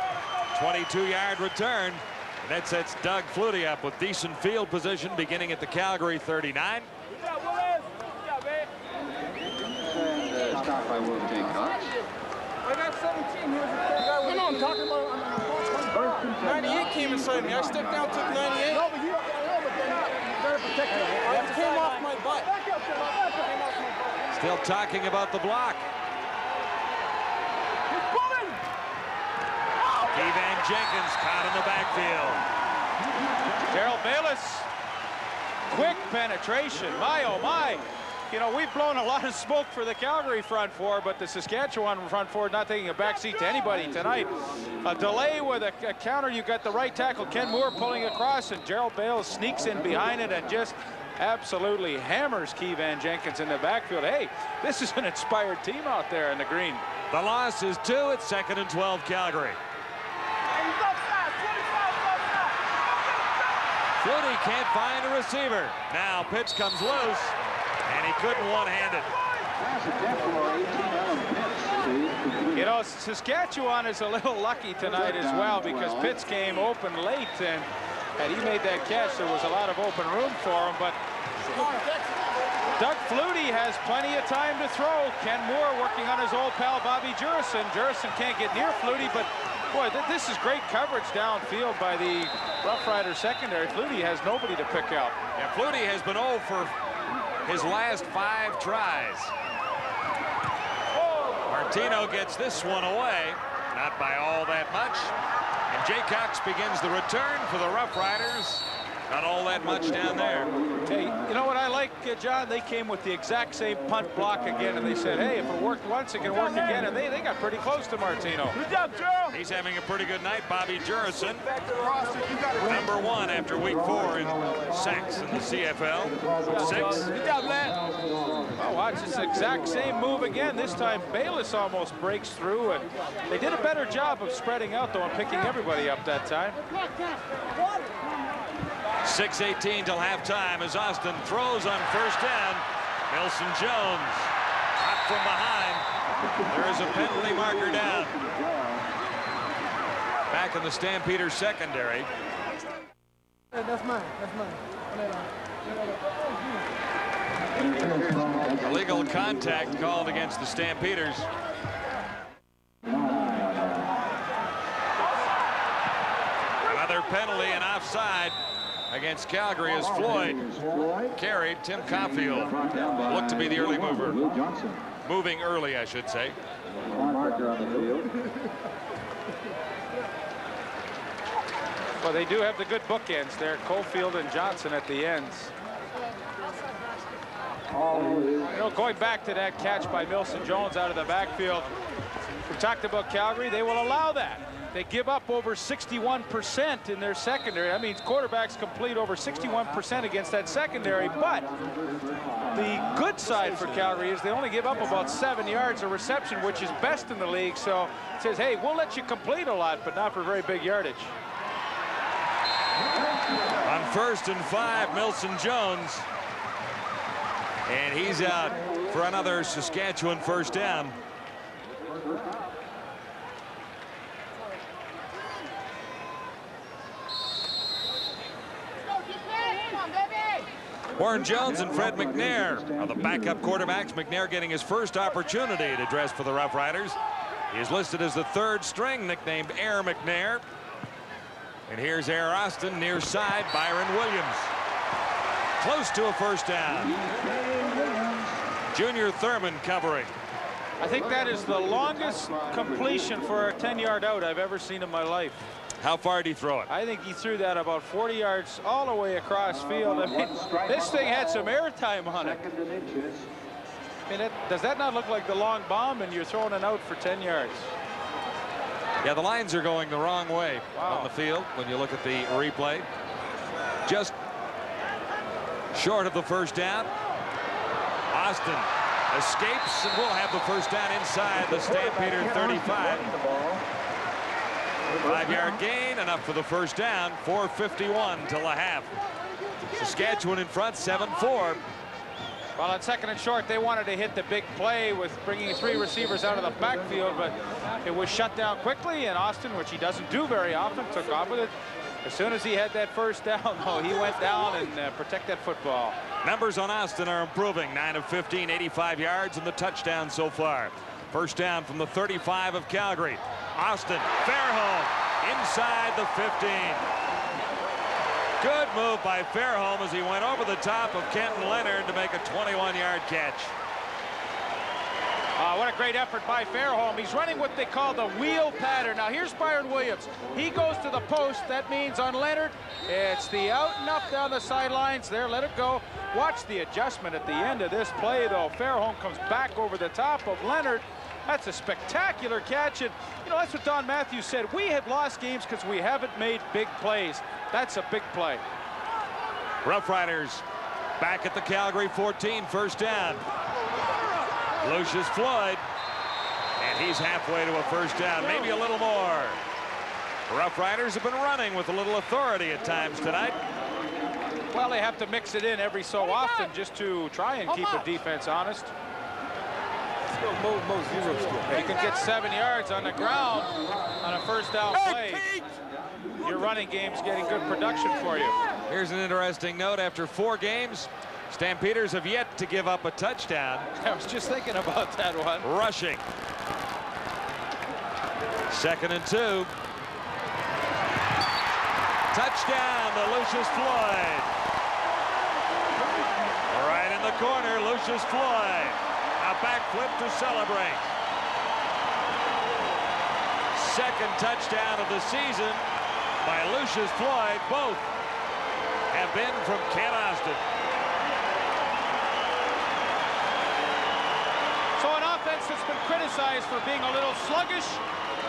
22-yard return. And that sets Doug Flutie up with decent field position beginning at the Calgary 39. Start by Will Jaycox. I got 17. No, I'm talking about 98 came inside me. I stepped down, took 98. No, but you gotta protect me. I came off my butt. Still talking about the block. Keevan Jenkins caught in the backfield. Gerald Bayless, quick penetration. My, oh my. You know, we've blown a lot of smoke for the Calgary front four, but the Saskatchewan front four not taking a backseat to anybody tonight. A delay with a counter. You got the right tackle, Ken Moore, pulling across, and Gerald Bales sneaks in behind it and just absolutely hammers Keevan Jenkins in the backfield. Hey, this is an inspired team out there in the green. The loss is 2. It's 2nd and 12 Calgary. Flutie can't find a receiver. Now Pitts comes loose, and he couldn't one-hand it. You know, Saskatchewan is a little lucky tonight as well because Pitts came open late, and had he made that catch, there was a lot of open room for him. But Doug Flutie has plenty of time to throw. Ken Moore working on his old pal Bobby Jurison. Jurison can't get near Flutie, but boy, this is great coverage downfield by the Roughrider secondary. Flutie has nobody to pick out. Yeah, Flutie has been 0 for his last 5 tries. Martino gets this one away, not by all that much. And Jaycox begins the return for the Roughriders. Not all that much down there. Hey, you know what I like, John? They came with the exact same punt block again, and they said, hey, if it worked once, it can work again. And they got pretty close to Martino. Good job, Joe. He's having a pretty good night. Bobby Jurison, #1 after week 4 in sacks in the CFL. 6. Good job, lad. Well, watch this exact same move again. This time, Bayless almost breaks through, and they did a better job of spreading out, though, and picking everybody up that time. 6:18 till halftime as Austin throws on first down. Milson Jones up from behind. There is a penalty marker down. Back in the Stampeders secondary. That's mine. Illegal contact called against the Stampeders. Another penalty and offside against Calgary as Floyd carried Tim Caulfield. Looked to be the early mover. Moving early, I should say. Marker on the field. Well, they do have the good bookends there, Caulfield and Johnson at the ends. You know, going back to that catch by Milson Jones out of the backfield, we talked about Calgary. They will allow that. They give up over 61% in their secondary. That means quarterbacks complete over 61% against that secondary. But the good side for Calgary is they only give up about 7 yards of reception, which is best in the league. So it says, hey, we'll let you complete a lot, but not for very big yardage. On 1st and 5, Milson Jones. And he's out for another Saskatchewan first down. Warren Jones and Fred McNair are the backup quarterbacks. McNair getting his first opportunity to dress for the Roughriders. He is listed as the 3rd string, nicknamed Air McNair. And here's Air Austin, near side, Byron Williams. Close to a first down. Junior Thurman covering. I think that is the longest completion for a 10-yard out I've ever seen in my life. How far did he throw it? I think he threw that about 40 yards all the way across field. I mean, this thing had some air time on it. I mean, does that not look like the long bomb and you're throwing it out for 10 yards? Yeah, the lines are going the wrong way on the field when you look at the replay. Just short of the first down. Austin escapes and will have the first down inside the Stampeder 35. 5-yard gain, enough for the first down. 4:51 till the half. Saskatchewan in front, 7-4. Well, on second and short, they wanted to hit the big play with bringing 3 receivers out of the backfield, but it was shut down quickly, and Austin, which he doesn't do very often, took off with it. As soon as he had that first down, though, he went down and protected that football. Numbers on Austin are improving. 9 of 15, 85 yards, and the touchdown so far. First down from the 35 of Calgary. Austin, Fairholm, inside the 15. Good move by Fairholm as he went over the top of Kenton Leonard to make a 21-yard catch. What a great effort by Fairholm. He's running what they call the wheel pattern. Now here's Byron Williams. He goes to the post. That means on Leonard, it's the out and up down the sidelines. There, let it go. Watch the adjustment at the end of this play, though. Fairholm comes back over the top of Leonard. That's a spectacular catch. And, you know, that's what Don Matthews said. We have lost games because we haven't made big plays. That's a big play. Roughriders back at the Calgary 14, first down. Lucius Floyd, and he's halfway to a first down, maybe a little more. Roughriders have been running with a little authority at times tonight. Well, they have to mix it in every so often just to try and keep the defense honest. You can get 7 yards on the ground on a first down play. Your running game's getting good production for you. Here's an interesting note. After 4 games, Stampeders have yet to give up a touchdown. I was just thinking about that one. Rushing. 2nd and 2. Touchdown to Lucius Floyd. Right in the corner, Lucius Floyd. A backflip to celebrate. 2nd touchdown of the season by Lucius Floyd. Both have been from Kent Austin. So an offense that's been criticized for being a little sluggish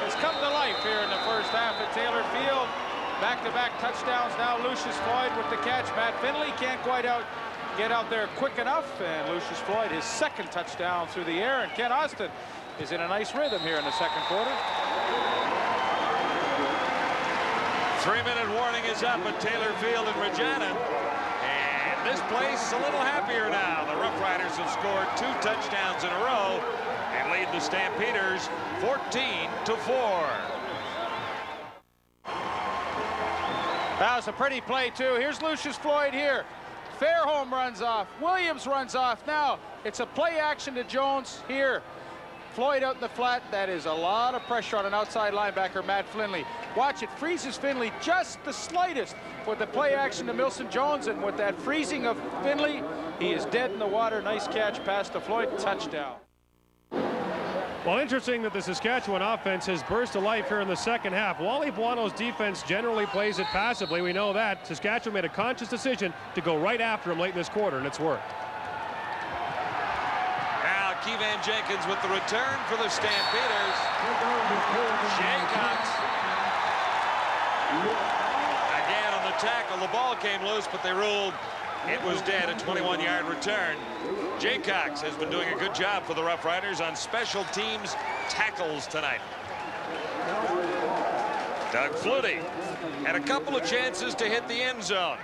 has come to life here in the first half at Taylor Field. Back-to-back touchdowns now. Lucius Floyd with the catch. Matt Finley can't quite get out there quick enough, and Lucius Floyd his 2nd touchdown through the air, and Kent Austin is in a nice rhythm here in the 2nd quarter. 3-minute warning is up at Taylor Field in Regina. And this place a little happier now. The Roughriders have scored 2 touchdowns in a row and lead the Stampeders 14-4. That was a pretty play, too. Here's Lucius Floyd here. Fairholm runs off. Williams runs off. Now, it's a play action to Jones here. Floyd out in the flat. That is a lot of pressure on an outside linebacker, Matt Finley. Watch, it freezes Finley just the slightest with the play action to Milson Jones, and with that freezing of Finley, he is dead in the water. Nice catch, pass to Floyd, touchdown. Well, interesting that the Saskatchewan offense has burst to life here in the 2nd half. Wally Buono's defense generally plays it passively. We know that. Saskatchewan made a conscious decision to go right after him late in this quarter, and it's worked. Now, Keevan Jenkins with the return for the Stampeders. Jaycox. Again on the tackle. The ball came loose, but they ruled it was dead. A 21-yard return. Jaycox has been doing a good job for the Roughriders on special teams tackles tonight. Doug Flutie had a couple of chances to hit the end zone.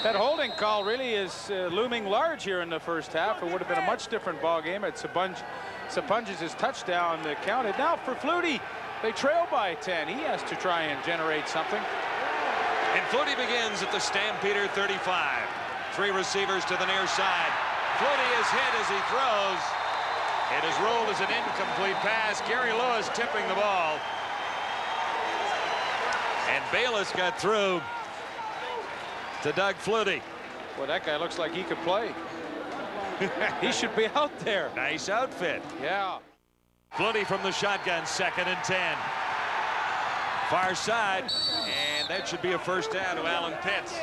That holding call really is looming large here in the first half. It would have been a much different ball game at Sapunges' touchdown counted. Now for Flutie, they trail by 10. He has to try and generate something. And Flutie begins at the Stampeder 35. 3 receivers to the near side. Flutie is hit as he throws. It is ruled as an incomplete pass. Gary Lewis tipping the ball. And Bayless got through to Doug Flutie. Well, that guy looks like he could play. He should be out there. Nice outfit. Yeah. Flutie from the shotgun, 2nd and 10. Far side, and that should be a first down to Alan Pitts.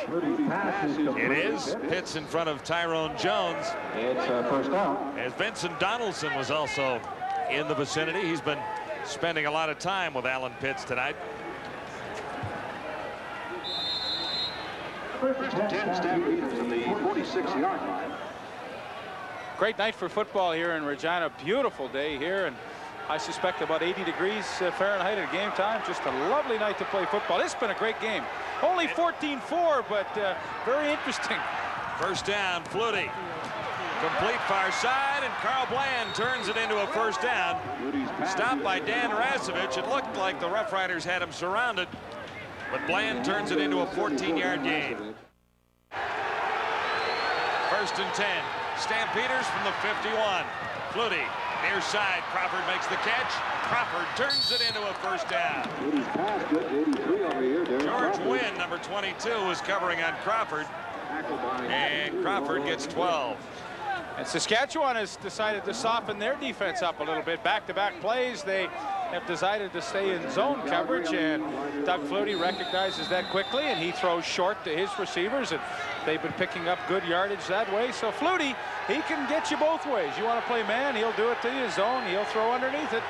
It is. Pitts in front of Tyrone Jones. It's first down. As Vincent Donaldson was also in the vicinity. He's been spending a lot of time with Alan Pitts tonight. First and 10, Stampeders at the 46-yard line. Great night for football here in Regina. Beautiful day here, and I suspect about 80 degrees Fahrenheit at game time. Just a lovely night to play football. It's been a great game. Only 14-4, but very interesting. First down, Flutie. Complete far side, and Carl Bland turns it into a first down. Stopped by Dan Rasevich. It looked like the Roughriders had him surrounded, but Bland turns it into a 14-yard gain. First and 10. Stampeders from the 51. Flutie, near side. Crawford makes the catch. Crawford turns it into a first down. George Wynn, number 22, was covering on Crawford. And Crawford gets 12. And Saskatchewan has decided to soften their defense up a little bit. Back-to-back plays, they have decided to stay in zone coverage, and Doug Flutie recognizes that quickly, and he throws short to his receivers, and they've been picking up good yardage that way. So Flutie, he can get you both ways. You want to play man, he'll do it to you. Zone, he'll throw underneath it.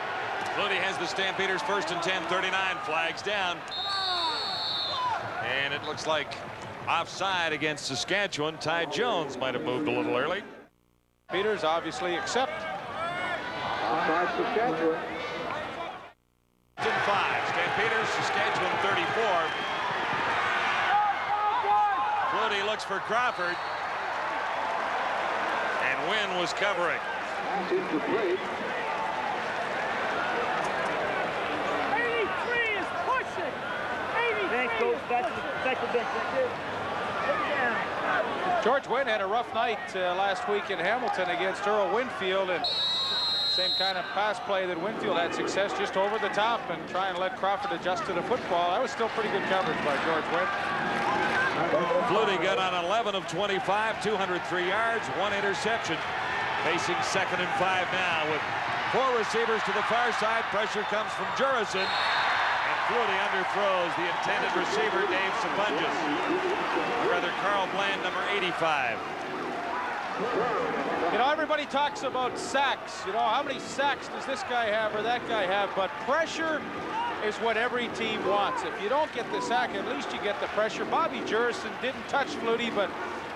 Flutie has the Stampeders first and 10, 39, flags down. And it looks like offside against Saskatchewan. Ty Jones might have moved a little early. Peters obviously accept. Offside Saskatchewan. 5. Stampeders, Saskatchewan 34. Flutie looks for Crawford. And Wynn was covering. Pass incomplete. 83 is pushing. 83. Thanks, Coach. That's the bench. George Wynn had a rough night last week in Hamilton against Earl Winfield, and same kind of pass play that Winfield had success, just over the top and try and let Crawford adjust to the football. That was still pretty good coverage by George Wynn. Flutie got on 11 of 25, 203 yards, 1 interception. Facing 2nd and 5 now with 4 receivers to the far side. Pressure comes from Jurison. And Flutie underthrows the intended receiver, Dave Sapunjas. Or rather, Carl Bland, number 85. You know, everybody talks about sacks. You know, how many sacks does this guy have or that guy have? But pressure is what every team wants. If you don't get the sack, at least you get the pressure. Bobby Jurison didn't touch Flutie, but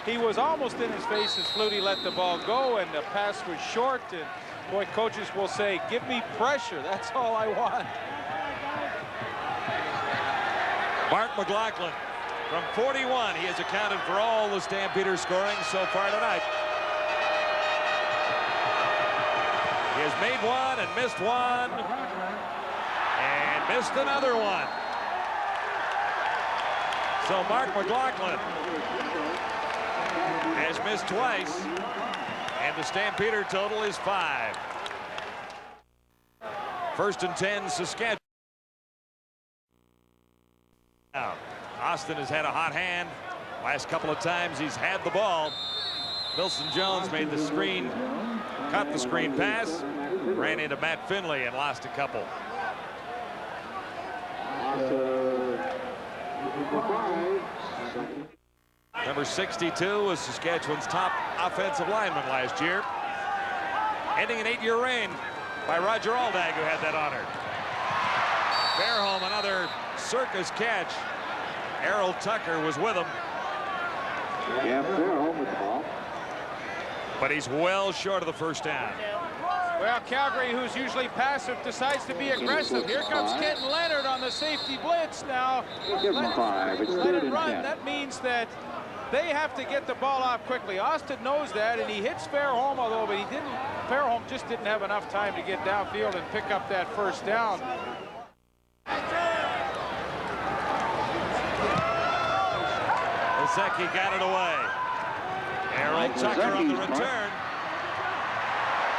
he was almost in his face as Flutie let the ball go, and the pass was short. And boy, coaches will say, give me pressure. That's all I want. Mark McLaughlin from 41. He has accounted for all the Stampeders scoring so far tonight. He has made one and missed one and missed another one. So Mark McLaughlin has missed twice, and the Stampeder total is 5. First and 10, Saskatchewan. Now, Austin has had a hot hand. Last couple of times he's had the ball. Wilson Jones made the screen, caught the screen pass, ran into Matt Finley and lost a couple. Number 62 was Saskatchewan's top offensive lineman last year. Ending an 8-year reign by Roger Aldag, who had that honor. Fairholm, another circus catch. Errol Tucker was with him. Yeah, Fairholm with the ball. But he's well short of the first down. Well, Calgary, who's usually passive, decides to be aggressive. Here comes Kenton Leonard on the safety blitz now. Give him 5. It's Let 3rd it and run. 10. That means that they have to get the ball off quickly. Austin knows that, and he hits Fairholm, although, but he didn't. Fairholm just didn't have enough time to get downfield and pick up that first down. Osecki got it away. Errol Tucker on the return.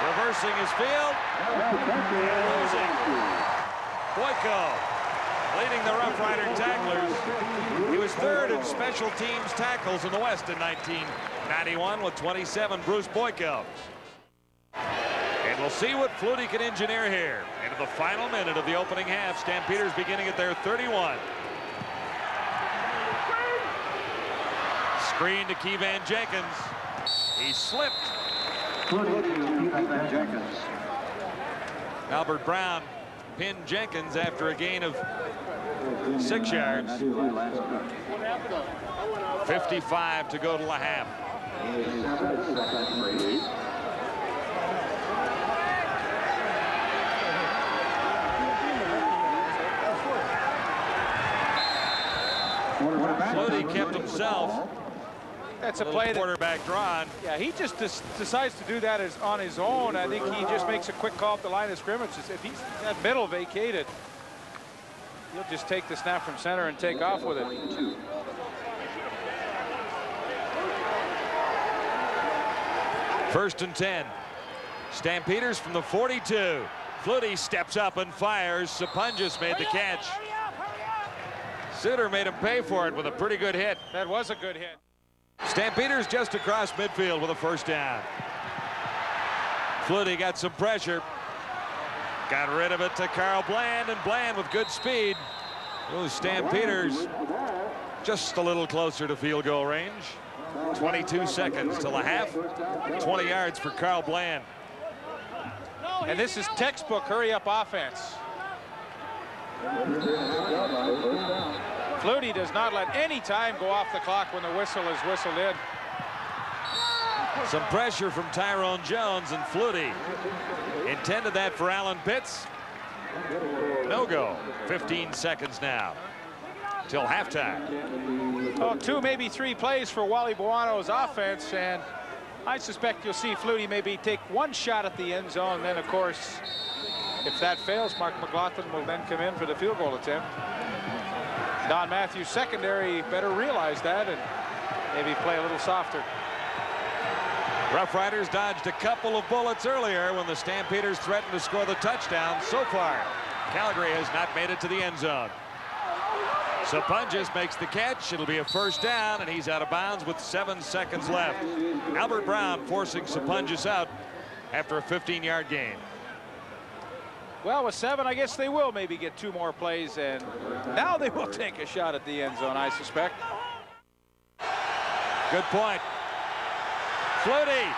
Reversing his field. And losing. Boyko leading the Rough Rider tacklers. He was third in special teams tackles in the West in 1991 with 27 Bruce Boykovs. And we'll see what Flutie can engineer here. Into the final minute of the opening half. Stampeders beginning at their 31. Screen to Keevan Jenkins. He slipped. Jenkins. Albert Brown pinned Jenkins after a gain of 6 yards. 55 to go to the half. Flutie kept himself. That's a play that quarterback drawn. Yeah, he just decides to do that on his own. I think he just makes a quick call at the line of scrimmage. If he's that middle vacated, he'll just take the snap from center and take off with it. First and 10. Stampeders from the 42. Flutie steps up and fires. Sapunjas made the catch. Suter made him pay for it with a pretty good hit. That was a good hit. Stampeders just across midfield with a first down. Flutie got some pressure. Got rid of it to Carl Bland, and Bland with good speed. Those Stampeders just a little closer to field goal range. 22 seconds till the half. 20 yards for Carl Bland. And this is textbook hurry-up offense. Flutie does not let any time go off the clock when the whistle is whistled in. Some pressure from Tyrone Jones, and Flutie intended that for Alan Pitts. No go. 15 seconds now till halftime. Oh, 2, maybe 3 plays for Wally Buono's offense, and I suspect you'll see Flutie maybe take 1 shot at the end zone. And then, of course, if that fails, Mark McLaughlin will then come in for the field goal attempt. Don Matthews' secondary better realize that and maybe play a little softer. Rough Riders dodged a couple of bullets earlier when the Stampeders threatened to score the touchdown. So far, Calgary has not made it to the end zone. Sapunjas makes the catch. It'll be a first down, and he's out of bounds with 7 seconds left. Albert Brown forcing Sapunjas out after a 15-yard gain. Well, with 7, I guess they will maybe get 2 more plays, and now they will take a shot at the end zone, I suspect. Good point. Flutie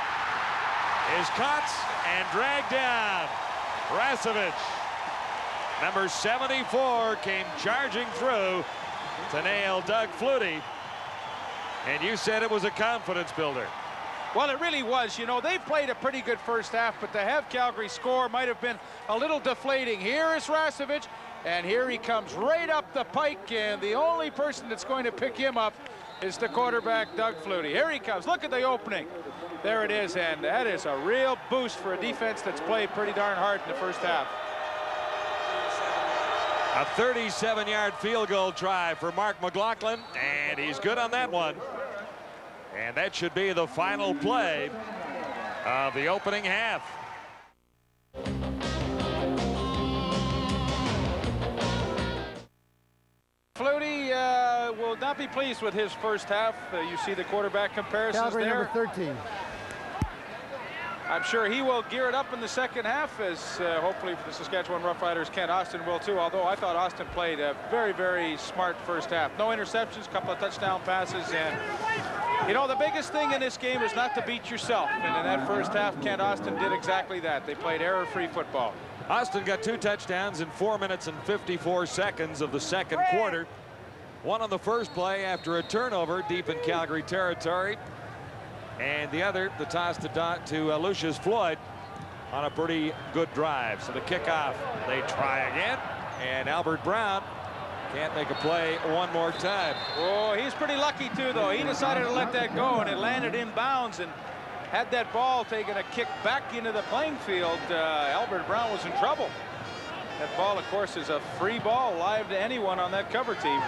is caught and dragged down. Rasevich, number 74, came charging through to nail Doug Flutie. And you said it was a confidence builder. Well, it really was. You know, they played a pretty good first half, but to have Calgary score might have been a little deflating. Here is Rasevich, and here he comes right up the pike, and the only person that's going to pick him up is the quarterback, Doug Flutie. Here he comes. Look at the opening. There it is, and that is a real boost for a defense that's played pretty darn hard in the first half. A 37-yard field goal try for Mark McLaughlin, and he's good on that one. And that should be the final play of the opening half. Flutie will not be pleased with his first half. You see the quarterback comparisons Calgary there. number 13. I'm sure he will gear it up in the second half, as hopefully for the Saskatchewan Roughriders, Kent Austin will too, although I thought Austin played a very, very smart first half. No interceptions, couple of touchdown passes, and you know, the biggest thing in this game is not to beat yourself, and in that first half, Kent Austin did exactly that. They played error-free football. Austin got 2 touchdowns in 4 minutes and 54 seconds of the second quarter. One on the first play after a turnover deep in Calgary territory, and the other, the toss to Lucius Floyd on a pretty good drive. So the kickoff, they try again, and Albert Brown can't make a play one more time. Oh, he's pretty lucky too, though. He decided to let that go, and it landed inbounds, and had that ball taken a kick back into the playing field, Albert Brown was in trouble. That ball, of course, is a free ball, live to anyone on that cover team.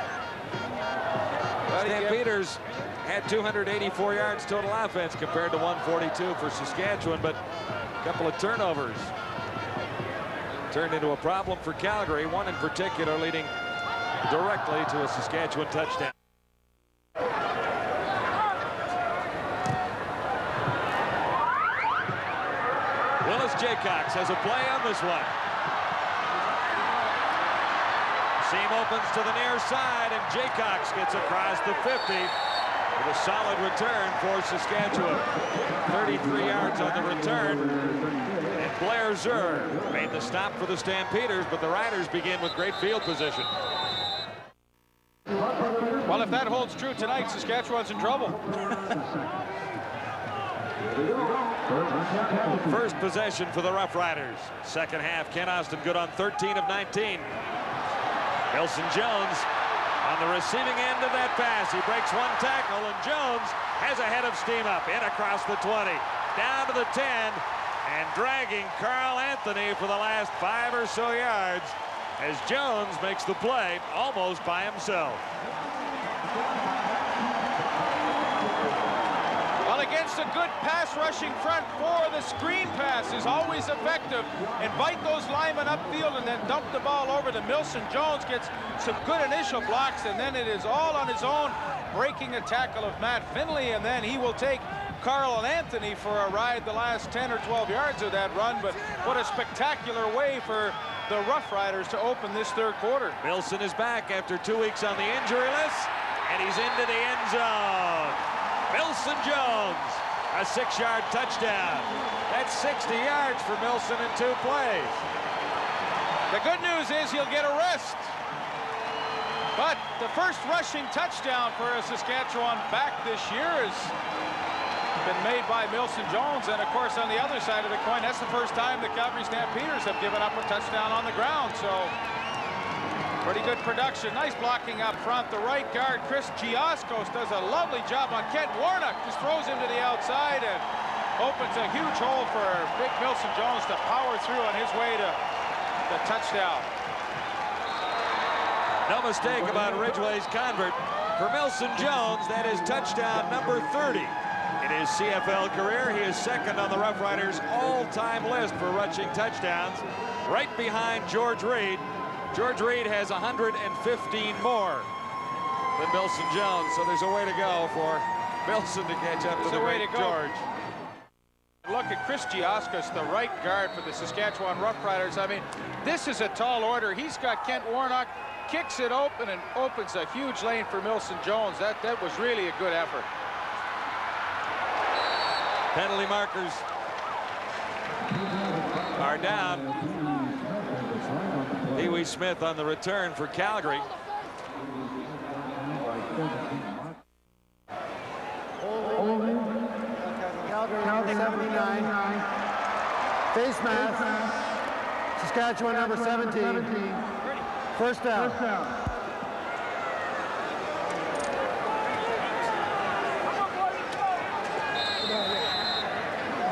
Stampeders had 284 yards total offense compared to 142 for Saskatchewan, but a couple of turnovers turned into a problem for Calgary, one in particular leading directly to a Saskatchewan touchdown. Willis Jaycox has a play on this one. Seam opens to the near side, and Jaycox gets across the 50 with a solid return for Saskatchewan. 33 yards on the return. And Blair Zur made the stop for the Stampeders, but the Riders begin with great field position. Well, if that holds true tonight, Saskatchewan's in trouble. First possession for the Roughriders. Second half, Ken Austin good on 13 of 19. Wilson Jones on the receiving end of that pass. He breaks one tackle, and Jones has a head of steam up, in across the 20, down to the 10, and dragging Carl Anthony for the last 5 or so yards as Jones makes the play almost by himself. Well, against a good pass rushing front four, the screen pass is always effective. Invite those linemen upfield and then dump the ball over to Milson. Jones gets some good initial blocks, and then it is all on his own, breaking a tackle of Matt Finley, and then he will take Carl Anthony for a ride the last 10 or 12 yards of that run. But what a spectacular way for the Roughriders to open this third quarter. Milson is back after 2 weeks on the injury list, and he's into the end zone. Milson Jones, a 6-yard touchdown. That's 60 yards for Milson in 2 plays. The good news is he'll get a rest. But the first rushing touchdown for a Saskatchewan back this year has been made by Milson Jones. And of course, on the other side of the coin, that's the first time the Calgary Stampeders have given up a touchdown on the ground. So pretty good production. Nice blocking up front. The right guard, Chris Giaskos, does a lovely job on Kent Warnock. Just throws him to the outside and opens a huge hole for big Milson Jones to power through on his way to the touchdown. No mistake about Ridgway's convert. For Milson Jones, that is touchdown number 30 in his CFL career. He is second on the Roughriders' all-time list for rushing touchdowns, right behind George Reed. George Reed has 115 more than Milson Jones, so there's a way to go for Milson to catch up to the great George. Look at Chris Giaskos, the right guard for the Saskatchewan Roughriders. I mean, this is a tall order. He's got Kent Warnock, kicks it open and opens a huge lane for Milson Jones. That was really a good effort. Penalty markers are down. Pee-wee Smith on the return for Calgary. Calgary 79. Face mask. Saskatchewan number 17. First down.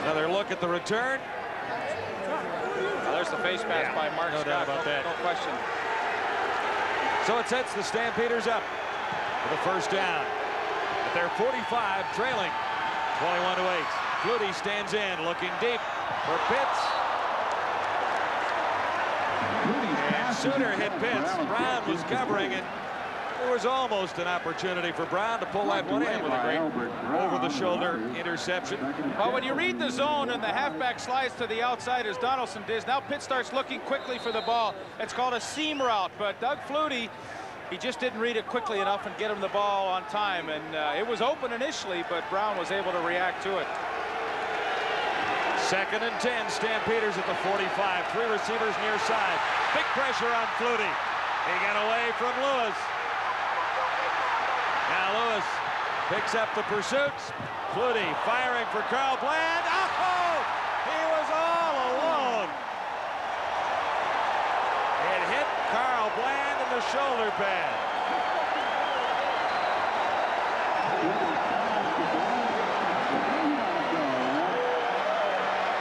Another look at the return. There's the face pass by Mark Scott. No doubt about that. No question. So it sets the Stampeders up for the first down. At their 45, trailing 21-8. Flutie stands in, looking deep for Pitts. And Suter hit Pitts. Brown was covering, and there was almost an opportunity for Brown to pull that one in with a great over-the-shoulder interception. Well, when you read the zone and the halfback slides to the outside as Donaldson does, now Pitt starts looking quickly for the ball. It's called a seam route, but Doug Flutie, he just didn't read it quickly enough and get him the ball on time. And it was open initially, but Brown was able to react to it. 2nd and 10, Stampeders at the 45. 3 receivers near side. Big pressure on Flutie. He got away from Lewis. Now Lewis picks up the pursuits. Flutie firing for Carl Bland. Oh! He was all alone. It hit Carl Bland in the shoulder pad.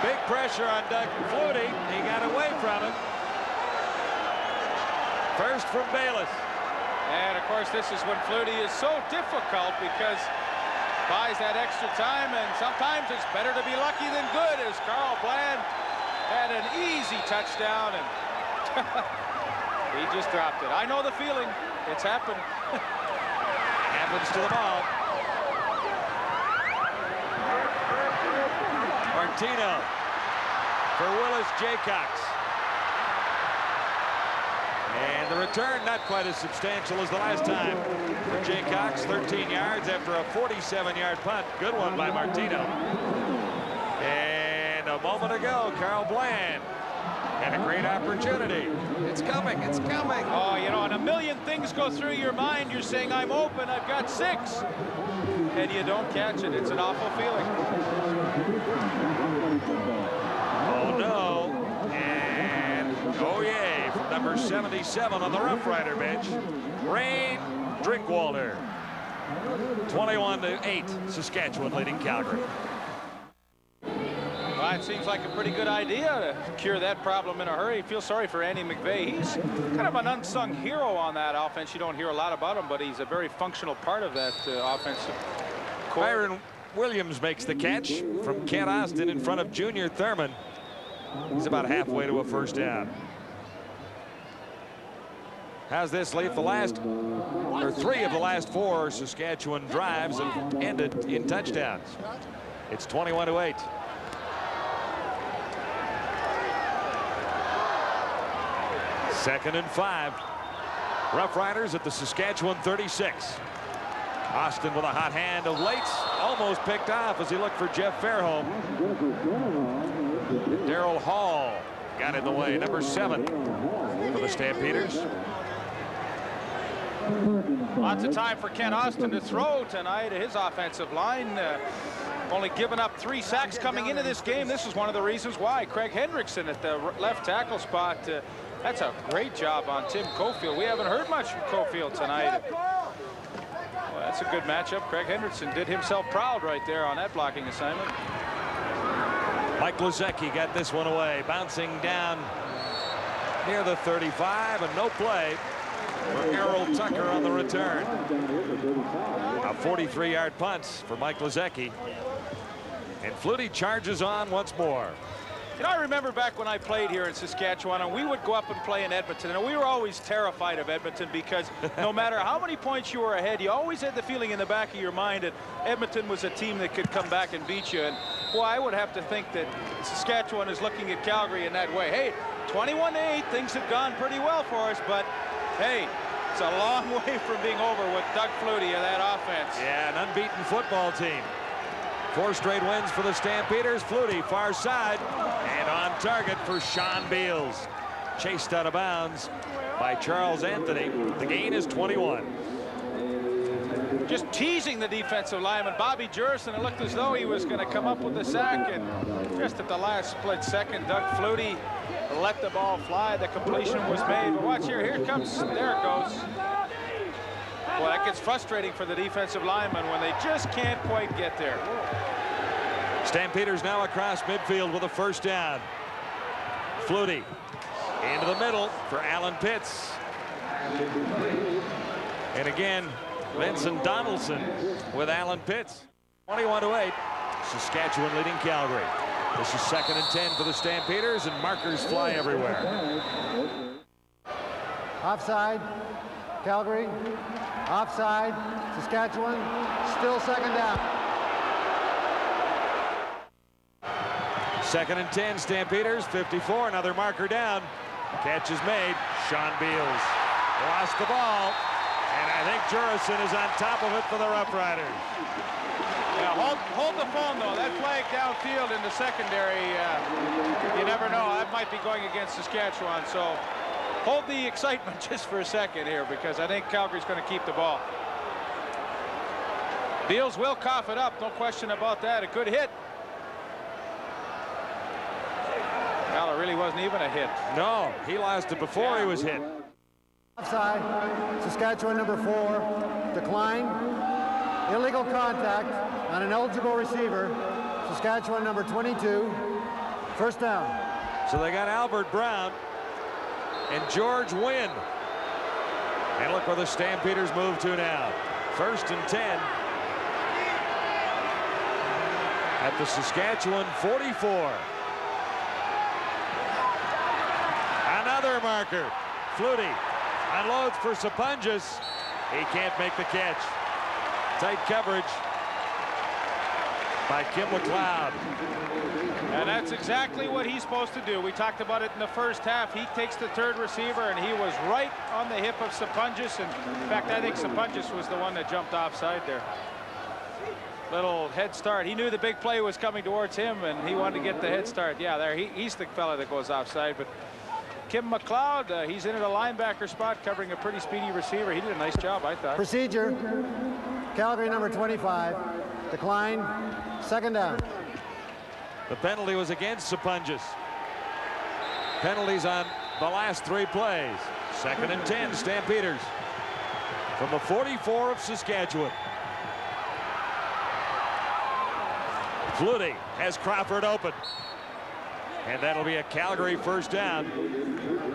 Big pressure on Doug Flutie. He got away from it. First from Bayless. And of course, this is when Flutie is so difficult because buys that extra time, and sometimes it's better to be lucky than good, as Carl Bland had an easy touchdown, and He just dropped it. I know the feeling. It's happened. Happens to them all. Martino for Willis Jaycox. And the return not quite as substantial as the last time for Jaycox. 13 yards after a 47-yard punt. Good one by Martino. And a moment ago, Carl Bland had a great opportunity. It's coming, it's coming. Oh, you know, and a million things go through your mind. You're saying, I'm open, I've got 6. And you don't catch it. It's an awful feeling. Oh, no. And oh, yay, from number 77 on the Roughrider bench, Rain Drinkwalder. 21-8, Saskatchewan leading Calgary. Well, it seems like a pretty good idea to cure that problem in a hurry. Feel sorry for Andy McVeigh. He's kind of an unsung hero on that offense. You don't hear a lot about him, but he's a very functional part of that offensive core. Byron Williams makes the catch from Kent Austin in front of Junior Thurman. He's about halfway to a first down. How's this, Leaf? The last, or 3 of the last 4 Saskatchewan drives have ended in touchdowns. It's 21-8. Second and 5. Roughriders at the Saskatchewan 36. Austin with a hot hand of late, almost picked off as he looked for Jeff Fairholm. Darrell Hall got in the way, number 7 for the Stampeders. Lots of time for Ken Austin to throw tonight. His offensive line only given up 3 sacks coming into this game. This is one of the reasons why. Craig Hendrickson at the left tackle spot. That's a great job on Tim Cofield. We haven't heard much from Cofield tonight. Well, that's a good matchup. Craig Hendrickson did himself proud right there on that blocking assignment. Mike Lozecki got this one away, bouncing down near the 35, and no play for Errol Tucker on the return. A 43-yard punt for Mike Lozecki. And Flutie charges on once more. You know, I remember back when I played here in Saskatchewan, and we would go up and play in Edmonton, and we were always terrified of Edmonton because no matter how many points you were ahead, you always had the feeling in the back of your mind that Edmonton was a team that could come back and beat you. And boy, I would have to think that Saskatchewan is looking at Calgary in that way. Hey, 21-8, things have gone pretty well for us, but hey, it's a long way from being over with Doug Flutie and that offense. Yeah, an unbeaten football team. 4 straight wins for the Stampeders. Flutie far side and on target for Sean Beals. Chased out of bounds by Charles Anthony. The gain is 21. Just teasing the defensive lineman, Bobby Jurison. It looked as though he was going to come up with the sack, and just at the last split second, Doug Flutie let the ball fly. The completion was made. But watch here. Here it comes. There it goes. Well, that gets frustrating for the defensive linemen when they just can't quite get there. Stampeders now across midfield with a first down. Flutie into the middle for Alan Pitts. And again, Vincent Donaldson with Alan Pitts. 21-8, Saskatchewan leading Calgary. This is 2nd and 10 for the Stampeders, and markers fly everywhere. Offside, Calgary. Offside, Saskatchewan. Still 2nd down. 2nd and 10, Stampeders, 54, another marker down. Catch is made. Sean Beals lost the ball, and I think Jurison is on top of it for the Roughriders. Yeah, hold the phone, though. That flag downfield in the secondary, you never know. That might be going against Saskatchewan, so hold the excitement just for a second here, because I think Calgary's going to keep the ball. Beals will cough it up, no question about that. A good hit. Well, it really wasn't even a hit. No, he lost it before he was hit. Offside, Saskatchewan number 4, decline, illegal contact on an eligible receiver, Saskatchewan number 22, first down. So they got Albert Brown and George Wynn. And look where the Stampeders move to now. 1st and 10 at the Saskatchewan 44. Another marker. Flutie unloads for Sapunjas. He can't make the catch. Tight coverage by Kim McLeod. And that's exactly what he's supposed to do. We talked about it in the first half. He takes the third receiver, and he was right on the hip of Sapunjas. And in fact, I think Sapunjas was the one that jumped offside there. Little head start. He knew the big play was coming towards him, and he wanted to get the head start. Yeah, there. He's the fella that goes offside. But Kim McLeod, he's in at a linebacker spot, covering a pretty speedy receiver. He did a nice job, I thought. Procedure. Calgary number 25. Decline. 2nd down. The penalty was against Sapunjas. Penalties on the last 3 plays. 2nd and 10, Stampeders. From the 44 of Saskatchewan. Flutie has Crawford open. And that'll be a Calgary 1st down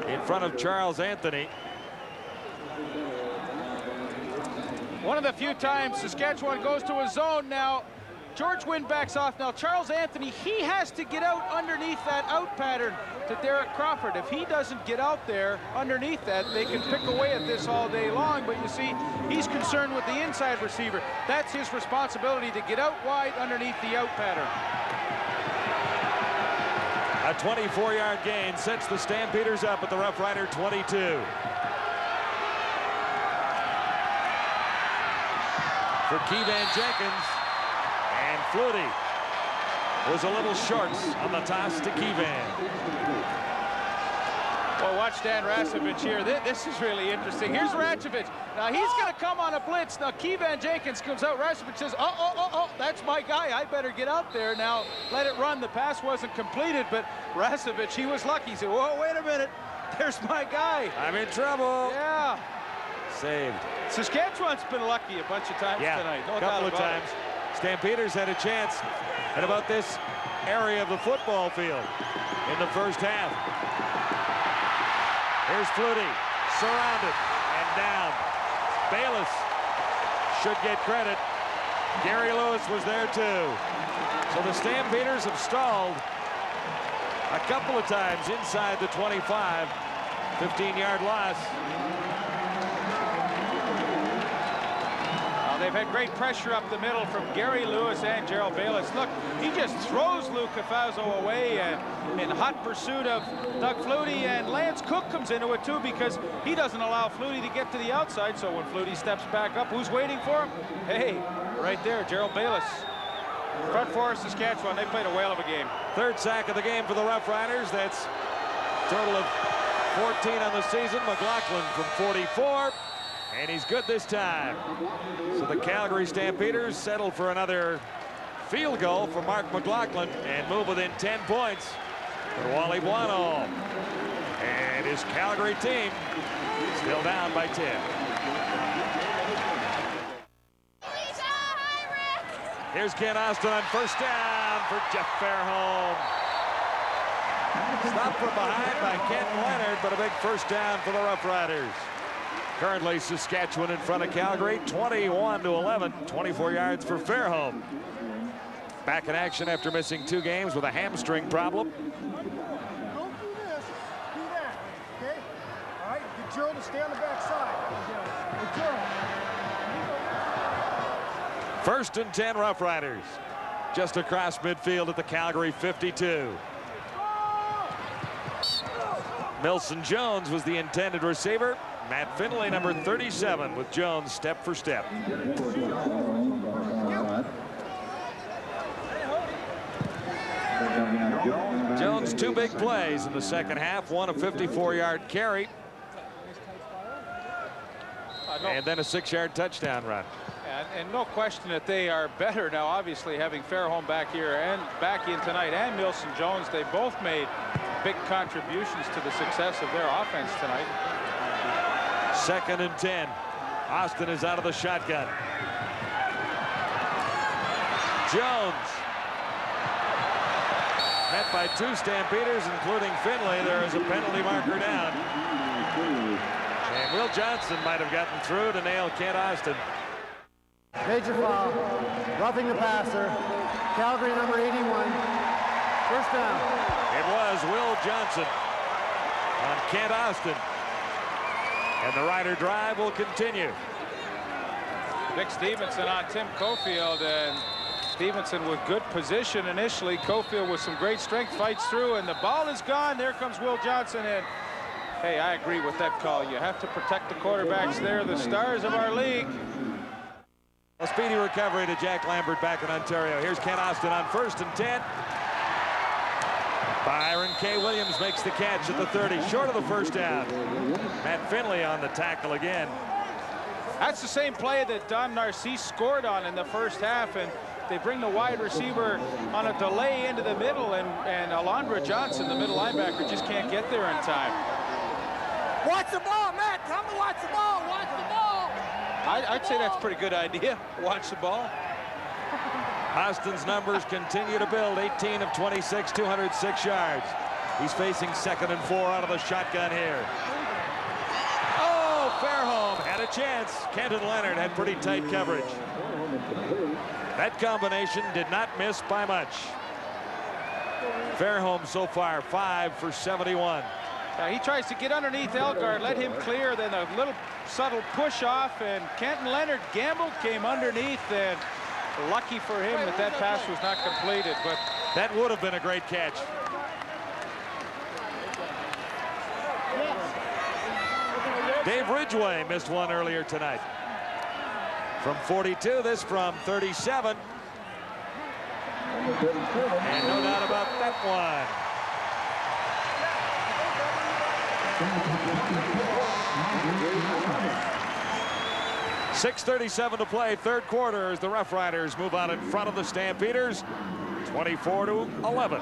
in front of Charles Anthony. One of the few times Saskatchewan goes to a zone now. George Wynn backs off. Now Charles Anthony, he has to get out underneath that out pattern to Derek Crawford. If he doesn't get out there underneath that, they can pick away at this all day long. But you see, he's concerned with the inside receiver. That's his responsibility, to get out wide underneath the out pattern. A 24-yard gain sets the Stampeders up at the Roughrider 22. For Keevan Jenkins, and Flutie was a little short on the toss to Keevan. Well, watch Dan Rasevich here. This is really interesting. Here's Rasevich. Now he's going to come on a blitz. Now Keevan Jenkins comes out. Rasevich says, oh, that's my guy. I better get out there. Now let it run. The pass wasn't completed, but Rasevich, he was lucky. He said, whoa, wait a minute. There's my guy. I'm in trouble. Yeah. Saved. Saskatchewan's been lucky a bunch of times tonight. No doubt couple of times. Stampeders had a chance at about this area of the football field in the 1st half. Here's Flutie, surrounded and down. Bayless should get credit. Gary Lewis was there too. So the Stampeders have stalled a couple of times inside the 25. 15-yard loss. They've had great pressure up the middle from Gary Lewis and Gerald Bayless. Look, he just throws Luke Cafazo away in hot pursuit of Doug Flutie, and Lance Cook comes into it too because he doesn't allow Flutie to get to the outside. So when Flutie steps back up, who's waiting for him? Hey, right there, Gerald Bayless. Front 4 Saskatchewan, they played a whale of a game. 3rd sack of the game for the Roughriders. That's a total of 14 on the season. McLaughlin from 44. And he's good this time. So the Calgary Stampeders settle for another field goal for Mark McLaughlin and move within 10 points for Wally Buono. And his Calgary team still down by 10. Here's Ken Austin on 1st down for Jeff Fairholm. Stopped from behind by Kent Leonard, but a big 1st down for the Roughriders. Currently Saskatchewan in front of Calgary, 21-11, 24 yards for Fairholm. Back in action after missing 2 games with a hamstring problem. Don't do this, do that, okay? All right, get Gerald to stay on the backside. Hey, Gerald. 1st and 10 Roughriders. Just across midfield at the Calgary 52. Milson Jones was the intended receiver. Matt Finley, number 37, with Jones step for step. Jones 2 big plays in the 2nd half. One a 54-yard carry. And then a 6-yard touchdown run. And no question that they are better now, obviously, having Fairholm back here and back in tonight, and Milson Jones. They both made big contributions to the success of their offense tonight. 2nd and 10. Austin is out of the shotgun. Jones. Met by 2 Stampeders, including Finley. There is a penalty marker down. And Will Johnson might have gotten through to nail Kent Austin. Major foul. Roughing the passer. Calgary number 81. 1st down. It was Will Johnson on Kent Austin. And the Rider drive will continue. Nick Stevenson on Tim Cofield, and Stevenson with good position initially. Cofield with some great strength fights through, and the ball is gone. There comes Will Johnson, and hey, I agree with that call. You have to protect the quarterbacks there, the stars of our league. A speedy recovery to Jack Lambert back in Ontario. Here's Ken Austin on 1st and 10. Byron K. Williams makes the catch at the 30, short of the first down. Matt Finley on the tackle again. That's the same play that Don Narcisse scored on in the first half, and they bring the wide receiver on a delay into the middle, and Alondra Johnson, the middle linebacker, just can't get there in time. Watch the ball, Matt. Tell me watch the ball. Watch the ball. I'd say that's a pretty good idea. Watch the ball. Austin's numbers continue to build. 18 of 26, 206 yards. He's facing 2nd and 4 out of the shotgun here. Oh, Fairholm had a chance. Kenton Leonard had pretty tight coverage. That combination did not miss by much. Fairholm so far 5 for 71. He tries to get underneath Elgard, let him clear, then a little subtle push off, and Kenton Leonard gambled, came underneath, and lucky for him that that pass was not completed, but that would have been a great catch. Dave Ridgway missed one earlier tonight. From 42, this from 37. And no doubt about that one. 6:37 to play, 3rd quarter, as the Roughriders move out in front of the Stampeders, 24-11.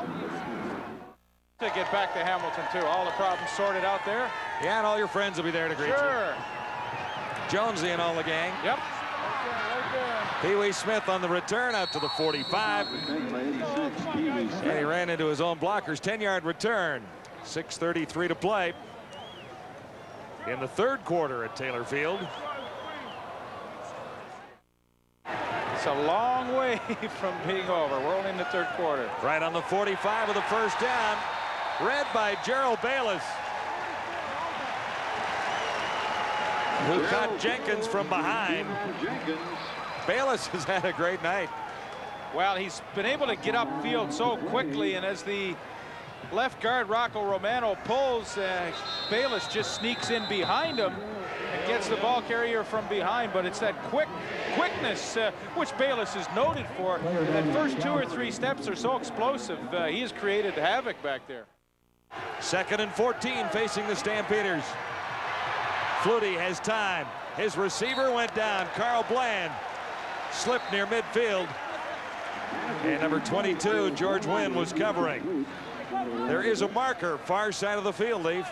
To get back to Hamilton too, all the problems sorted out there. Yeah, and all your friends will be there to greet you. Jonesy and all the gang. Yep. Pee-wee Smith on the return out to the 45. And he ran into his own blockers. 10-yard return. 6:33 to play in the 3rd quarter at Taylor Field. It's a long way from being over. We're only in the 3rd quarter. Right on the 45 with the first down. Read by Gerald Bayless, who caught Jenkins from behind. Bayless has had a great night. Well, he's been able to get upfield so quickly, and as the left guard Rocco Romano pulls, Bayless just sneaks in behind him and gets the ball carrier from behind. But it's that quickness which Bayless is noted for. That first 2 or 3 steps are so explosive. He has created havoc back there. 2nd and 14 facing the Stampeders. Flutie has time. His receiver went down. Carl Bland slipped near midfield. And number 22, George Wynn, was covering. There is a marker far side of the field, Leaf.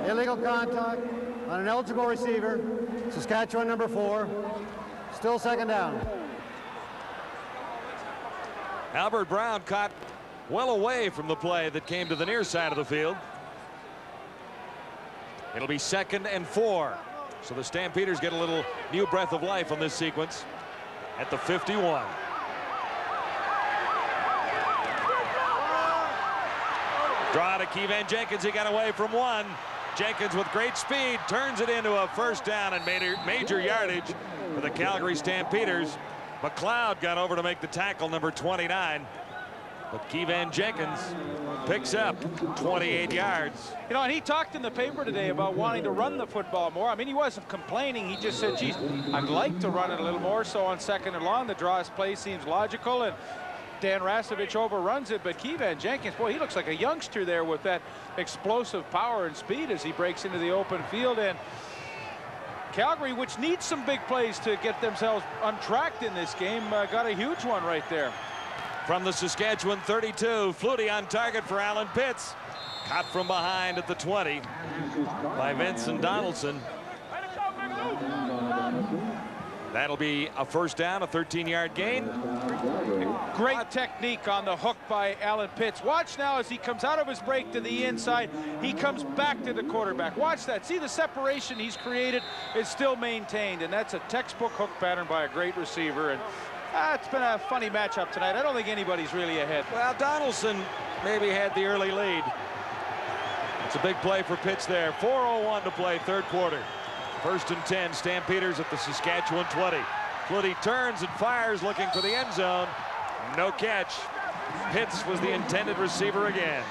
Illegal contact on an eligible receiver. Saskatchewan number 4. Still 2nd down. Albert Brown caught well away from the play that came to the near side of the field. It'll be 2nd and 4. So the Stampeders get a little new breath of life on this sequence at the 51. Draw to Keevan Jenkins. He got away from one. Jenkins with great speed turns it into a first down and major yardage for the Calgary Stampeders. McLeod got over to make the tackle, number 29. But Keevan Jenkins picks up 28 yards. You know, and he talked in the paper today about wanting to run the football more. I mean, he wasn't complaining. He just said, geez, I'd like to run it a little more. So on 2nd and long, the draws play seems logical, and Dan Rasevich overruns it. But Keevan Jenkins, boy, he looks like a youngster there with that explosive power and speed as he breaks into the open field. And Calgary, which needs some big plays to get themselves untracked in this game, got a huge one right there. From the Saskatchewan 32, Flutie on target for Alan Pitts. Caught from behind at the 20 by Vincent Donaldson. That'll be a first down, a 13-yard gain. Great technique on the hook by Alan Pitts. Watch now as he comes out of his break to the inside. He comes back to the quarterback. Watch that. See the separation he's created is still maintained, and that's a textbook hook pattern by a great receiver. And It's been a funny matchup tonight. I don't think anybody's really ahead. Well, Donaldson maybe had the early lead. It's a big play for Pitts there. 4:01 to play, third quarter. 1st and 10, Stampeders at the Saskatchewan 20. Flutie turns and fires, looking for the end zone. No catch. Pitts was the intended receiver again.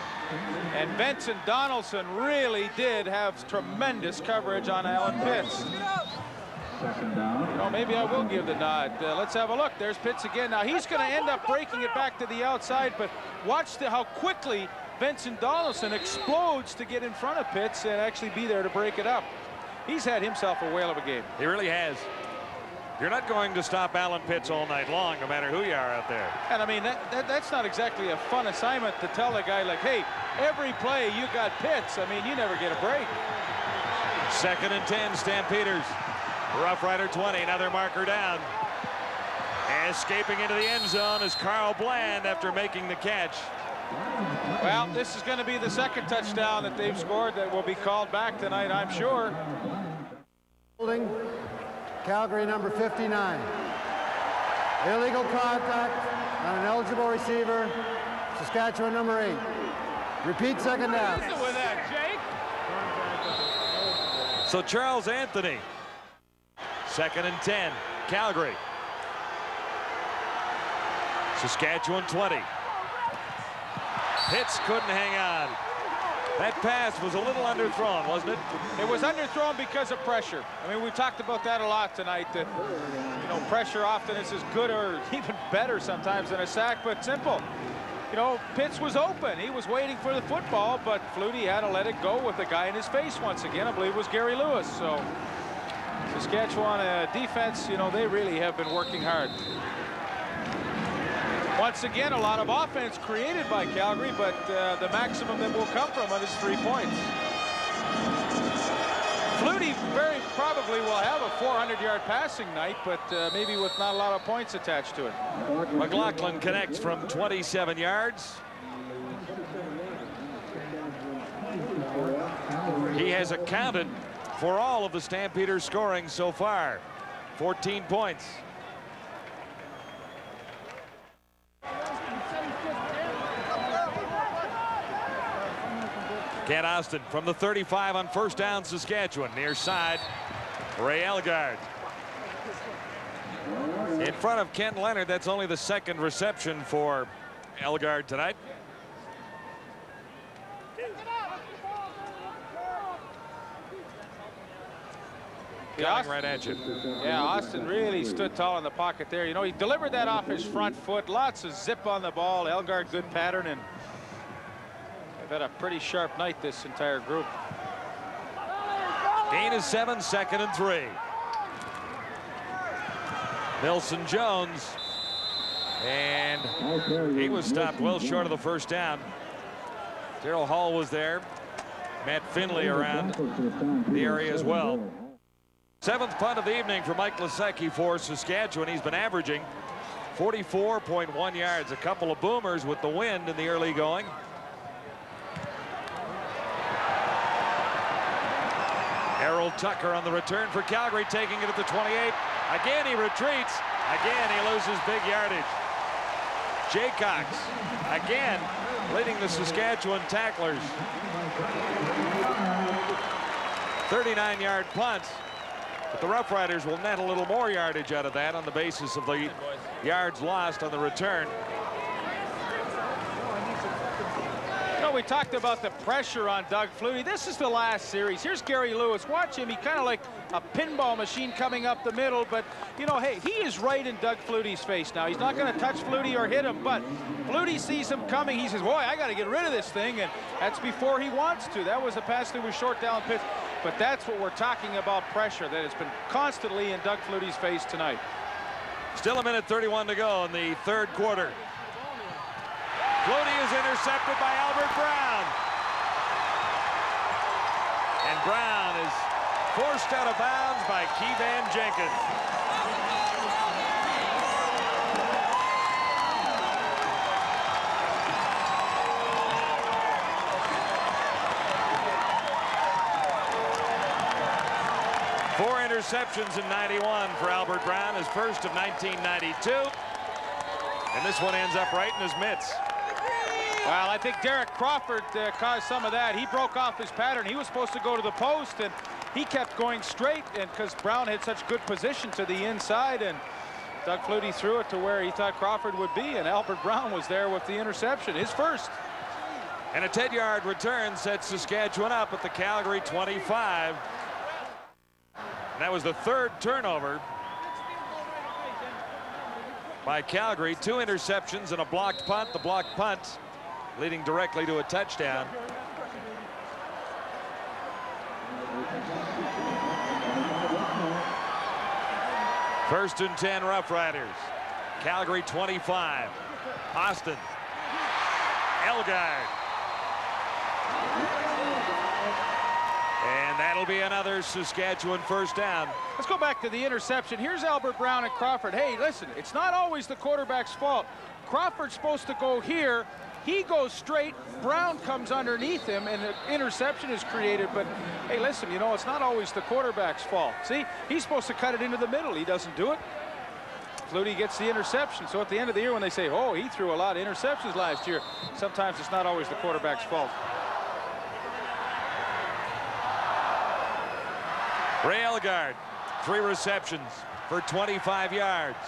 And Vincent Donaldson really did have tremendous coverage on Alan Pitts. Second down. You know, maybe I will give the nod. Let's have a look. There's Pitts again. Now he's going to end up breaking it back to the outside, but watch how quickly Vincent Donaldson explodes to get in front of Pitts and actually be there to break it up. He's had himself a whale of a game. He really has. You're not going to stop Alan Pitts all night long, no matter who you are out there. And I mean, that's not exactly a fun assignment to tell a guy like, hey, every play you got Pitts. I mean, you never get a break. 2nd and 10, Stampeders. Roughrider 20, another marker down. Escaping into the end zone is Carl Bland after making the catch. Well, this is going to be the second touchdown that they've scored that will be called back tonight, I'm sure. Holding Calgary number 59. Illegal contact on an eligible receiver, Saskatchewan number 8. Repeat second down. With that, Jake. So Charles Anthony. 2nd and 10, Calgary. Saskatchewan 20. Pitts couldn't hang on. That pass was a little underthrown, wasn't it? It was underthrown because of pressure. I mean, we talked about that a lot tonight, that, you know, pressure often is as good or even better sometimes than a sack, but simple. You know, Pitts was open. He was waiting for the football, but Flutie had to let it go with the guy in his face once again. I believe it was Gary Lewis. So Saskatchewan defense, you know, they really have been working hard. Once again, a lot of offense created by Calgary, but the maximum that will come from it is 3 points. Flutie very probably will have a 400-yard passing night, but maybe with not a lot of points attached to it. McLaughlin connects from 27 yards. He has accounted for all of the Stampeders scoring so far. 14 points. Ken Austin from the 35 on 1st down, Saskatchewan. Near side, Ray Elgard. In front of Ken Leonard. That's only the 2nd reception for Elgard tonight. Coming right at you. Yeah, Austin really stood tall in the pocket there. You know, he delivered that off his front foot. Lots of zip on the ball. Elgard, good pattern, and they've had a pretty sharp night, this entire group. Gain is 7, 2nd and 3. Nelson Jones, and he was stopped well short of the 1st down. Darryl Hall was there. Matt Finley around the area as well. 7th punt of the evening for Mike Lasecki for Saskatchewan. He's been averaging 44.1 yards. A couple of boomers with the wind in the early going. Errol Tucker on the return for Calgary, taking it at the 28. Again, he retreats. Again, he loses big yardage. Jay Cox, again, leading the Saskatchewan tacklers. 39-yard punt. But the Roughriders will net a little more yardage out of that on the basis of the yards lost on the return. You know, we talked about the pressure on Doug Flutie. This is the last series. Here's Gary Lewis. Watch him. He kind of like a pinball machine coming up the middle. But, you know, hey, he is right in Doug Flutie's face now. He's not going to touch Flutie or hit him. But Flutie sees him coming. He says, boy, I got to get rid of this thing. And that's before he wants to. That was a pass that was short down Pitts. But that's what we're talking about, pressure that has been constantly in Doug Flutie's face tonight. Still a minute 31 to go in the 3rd quarter. Flutie is intercepted by Albert Brown. And Brown is forced out of bounds by Keevan Jenkins. Four interceptions in '91 for Albert Brown, his first of 1992. And this one ends up right in his mitts. Well, I think Derek Crawford caused some of that. He broke off his pattern. He was supposed to go to the post, and he kept going straight, and because Brown had such good position to the inside, and Doug Flutie threw it to where he thought Crawford would be, and Albert Brown was there with the interception, his first. And a 10-yard return sets Saskatchewan up at the Calgary 25. And that was the third turnover by Calgary. 2 interceptions and a blocked punt. The blocked punt leading directly to a touchdown. First and 10, Roughriders. Calgary 25. Austin. Elgard. And that'll be another Saskatchewan first down. Let's go back to the interception. Here's Albert Brown and Crawford. Hey, listen, it's not always the quarterback's fault. Crawford's supposed to go here. He goes straight. Brown comes underneath him, and an interception is created. But, hey, listen, you know, it's not always the quarterback's fault. See, he's supposed to cut it into the middle. He doesn't do it. Flutie gets the interception. So at the end of the year when they say, oh, he threw a lot of interceptions last year, sometimes it's not always the quarterback's fault. Ray Elgard, 3 receptions for 25 yards.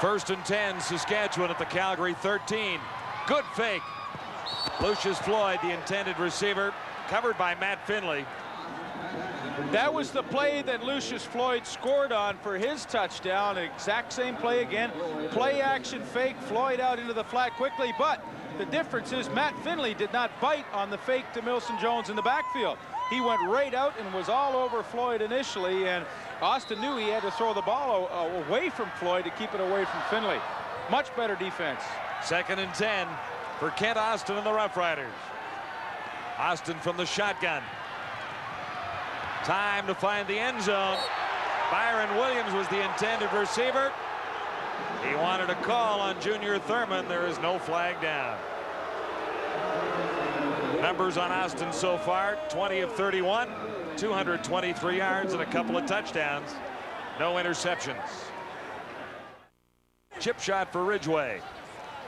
First and 10, Saskatchewan at the Calgary 13. Good fake. Lucius Floyd, the intended receiver, covered by Matt Finley. That was the play that Lucius Floyd scored on for his touchdown. Exact same play again. Play action fake. Floyd out into the flat quickly, but the difference is Matt Finley did not bite on the fake to Milson Jones in the backfield. He went right out and was all over Floyd initially, and Austin knew he had to throw the ball away from Floyd to keep it away from Finley. Much better defense. Second and 10 for Kent Austin and the Roughriders. Austin from the shotgun. Time to find the end zone. Byron Williams was the intended receiver. He wanted a call on Junior Thurman. There is no flag down. Numbers on Austin so far, 20 of 31, 223 yards and a couple of touchdowns. No interceptions. Chip shot for Ridgway.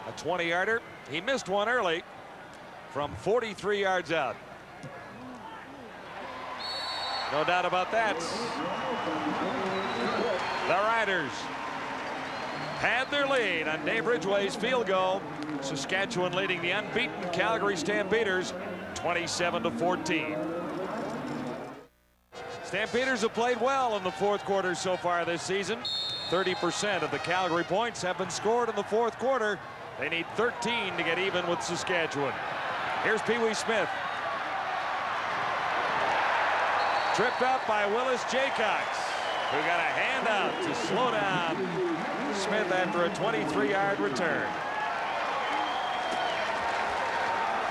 A 20-yarder. He missed one early from 43 yards out. No doubt about that. The Riders had their lead on Dave Ridgway's field goal. Saskatchewan leading the unbeaten Calgary Stampeders 27-14. Stampeders have played well in the fourth quarter so far this season. 30% of the Calgary points have been scored in the fourth quarter. They need 13 to get even with Saskatchewan. Here's Pee Wee Smith. Tripped up by Willis Jaycox, who got a handout to slow down Smith after a 23-yard return.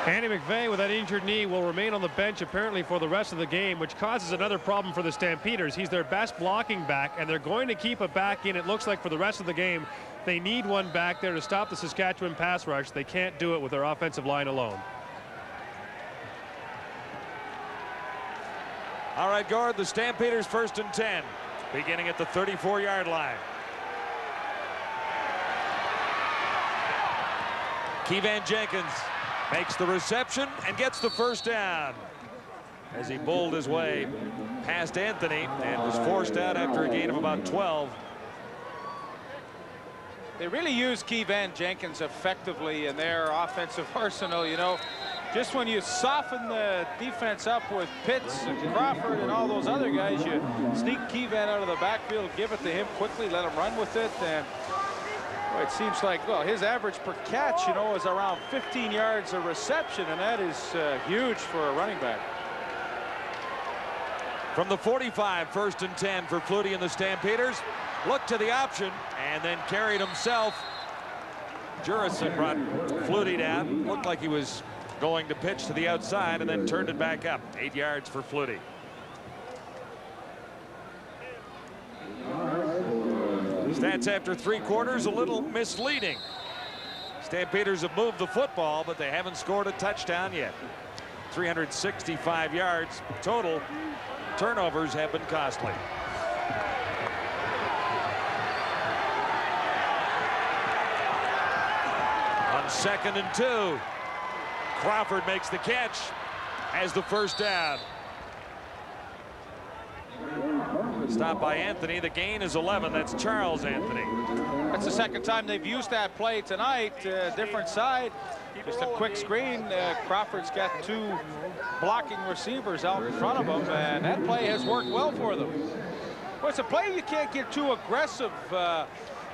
Andy McVeigh with that injured knee will remain on the bench apparently for the rest of the game, which causes another problem for the Stampeders. He's their best blocking back, and they're going to keep a back in, it looks like, for the rest of the game. They need one back there to stop the Saskatchewan pass rush. They can't do it with their offensive line alone. All right, Gord, the Stampeders first and 10, beginning at the 34-yard line. Keevan Jenkins makes the reception and gets the first down as he bowled his way past Anthony and was forced out after a gain of about 12. They really use Keevan Jenkins effectively in their offensive arsenal, you know. Just when you soften the defense up with Pitts and Crawford and all those other guys, you sneak Keevan out of the backfield, give it to him quickly, let him run with it, and well, it seems like, well, his average per catch, you know, is around 15 yards a reception, and that is huge for a running back. From the 45, first and 10 for Flutie and the Stampeders. Looked to the option and then carried himself. Jurison brought Flutie down. Looked like he was going to pitch to the outside and then turned it back up. 8 yards for Flutie. Stats after 3 quarters a little misleading. Stampeders have moved the football, but they haven't scored a touchdown yet. 365 yards total. Turnovers have been costly. 2nd and 2. Crawford makes the catch as the first down. Stop by Anthony. The gain is 11. That's Charles Anthony. That's the second time they've used that play tonight. Different side. Just a quick screen. Crawford's got 2 blocking receivers out in front of him, and that play has worked well for them. Well, it's a play you can't get too aggressive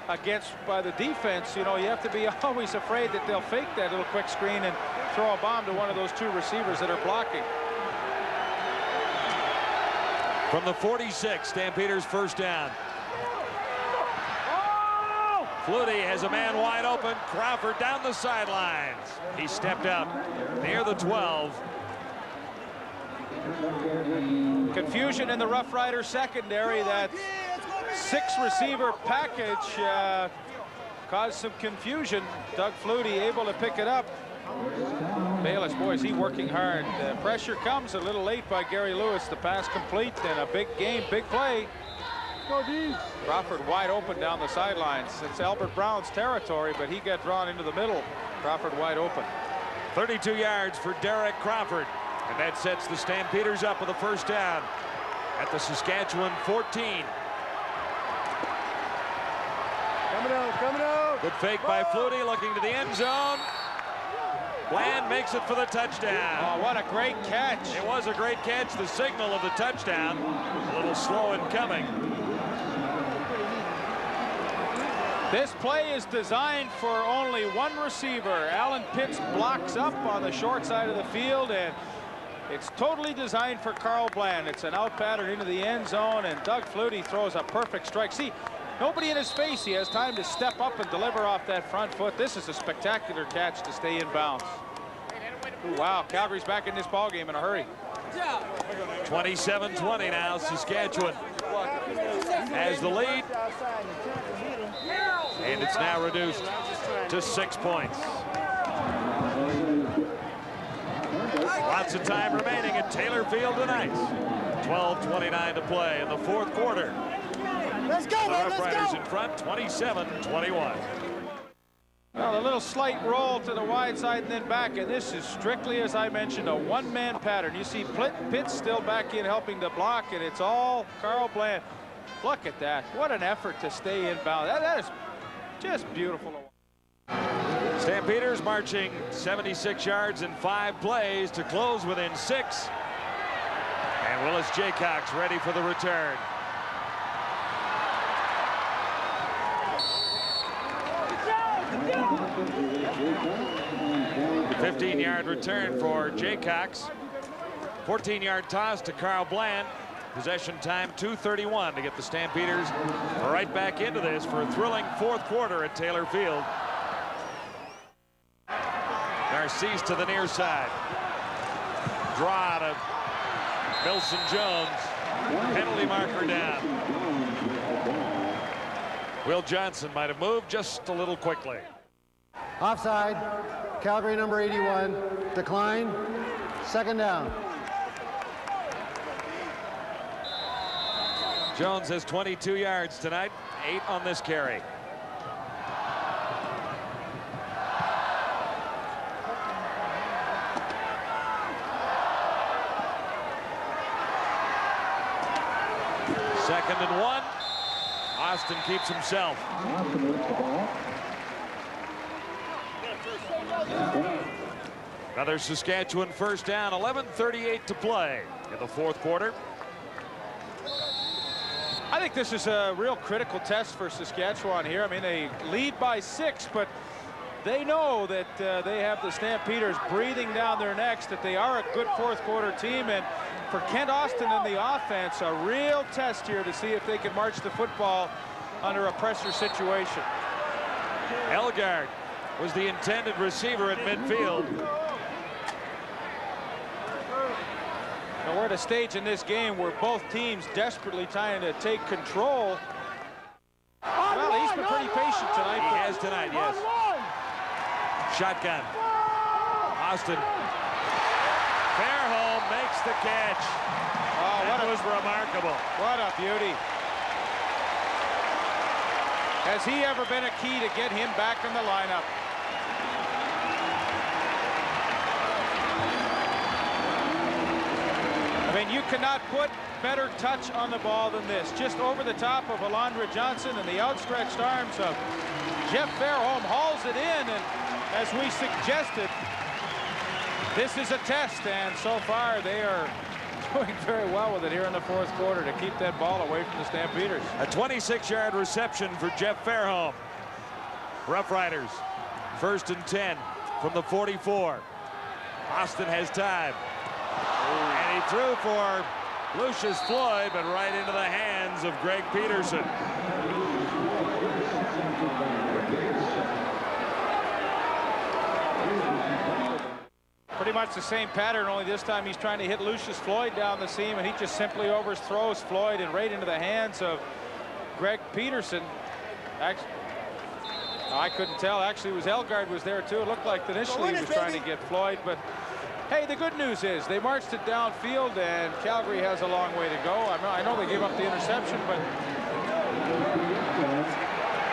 against by the defense. You know, you have to be always afraid that they'll fake that little quick screen and throw a bomb to one of those 2 receivers that are blocking. From the 46, Stampeders first down. Flutie has a man wide open. Crawford down the sidelines. He stepped up near the 12. Confusion in the Roughrider secondary. That 6-receiver package caused some confusion. Doug Flutie able to pick it up. Bayless, boy, is he working hard. Pressure comes a little late by Gary Lewis. The pass complete, and a big game, big play. Crawford wide open down the sidelines. It's Albert Brown's territory, but he got drawn into the middle. Crawford wide open. 32 yards for Derek Crawford. And that sets the Stampeders up with a first down at the Saskatchewan 14. Coming out, coming out. Good fake by Flutie, looking to the end zone. Bland makes it for the touchdown. Oh, what a great catch. It was a great catch. The signal of the touchdown. A little slow in coming. This play is designed for only 1 receiver. Alan Pitts blocks up on the short side of the field, and it's totally designed for Carl Bland. It's an out pattern into the end zone, and Doug Flutie throws a perfect strike. See, nobody in his face. He has time to step up and deliver off that front foot. This is a spectacular catch to stay in bounds. Ooh, wow, Calgary's back in this ballgame in a hurry. 27-20 now. Saskatchewan has the lead. And it's now reduced to 6 points. Lots of time remaining at Taylor Field tonight. 12:29 to play in the 4th quarter. Let's go, The man, Roughriders in front, 27-21. Well, a little slight roll to the wide side and then back, and this is strictly, as I mentioned, a 1-man pattern. You see Pitts still back in helping to block, and it's all Carl Bland. Look at that. What an effort to stay in bounds. That is just beautiful. Stampeders marching 76 yards in 5 plays to close within 6. And Willis Jaycox ready for the return. A 15-yard return for Jaycox. 14-yard toss to Carl Bland. Possession time 2:31 to get the Stampeders right back into this for a thrilling 4th quarter at Taylor Field. Narcisse to the near side. Draw to Milson Jones. Penalty marker down. Will Johnson might have moved just a little quickly. Offside. Calgary number 81. Decline. 2nd down. Jones has 22 yards tonight, 8 on this carry. Second and 1. Austin keeps himself. Another Saskatchewan first down, 11:38 to play in the 4th quarter. I think this is a real critical test for Saskatchewan here. I mean, they lead by 6, but they know that they have the Stampeders breathing down their necks, that they are a good 4th quarter team. And for Kent Austin and the offense, a real test here to see if they can march the football under a pressure situation. Elgard was the intended receiver at midfield. Now we're at a stage in this game where both teams desperately trying to take control. Well, he's been pretty patient tonight. He has tonight, yes. Shotgun. Austin. Fairholm makes the catch. Oh, that was remarkable. What a beauty. Has he ever been a key to get him back in the lineup? mean, you cannot put better touch on the ball than this. Just over the top of Alondra Johnson, and the outstretched arms of Jeff Fairholm hauls it in. And as we suggested, this is a test, and so far they are doing very well with it here in the fourth quarter to keep that ball away from the Stampeders. A 26-yard reception for Jeff Fairholm. Roughriders, 1st and 10 from the 44. Austin has time. And he threw for Lucius Floyd, but right into the hands of Greg Peterson. Pretty much the same pattern, only this time he's trying to hit Lucius Floyd down the seam, and he just simply overthrows Floyd and right into the hands of Greg Peterson. Actually, I couldn't tell. Actually, it was Elgard was there too. It looked like initially he was trying to get Floyd, but hey, the good news is they marched it downfield, and Calgary has a long way to go. I know they gave up the interception, but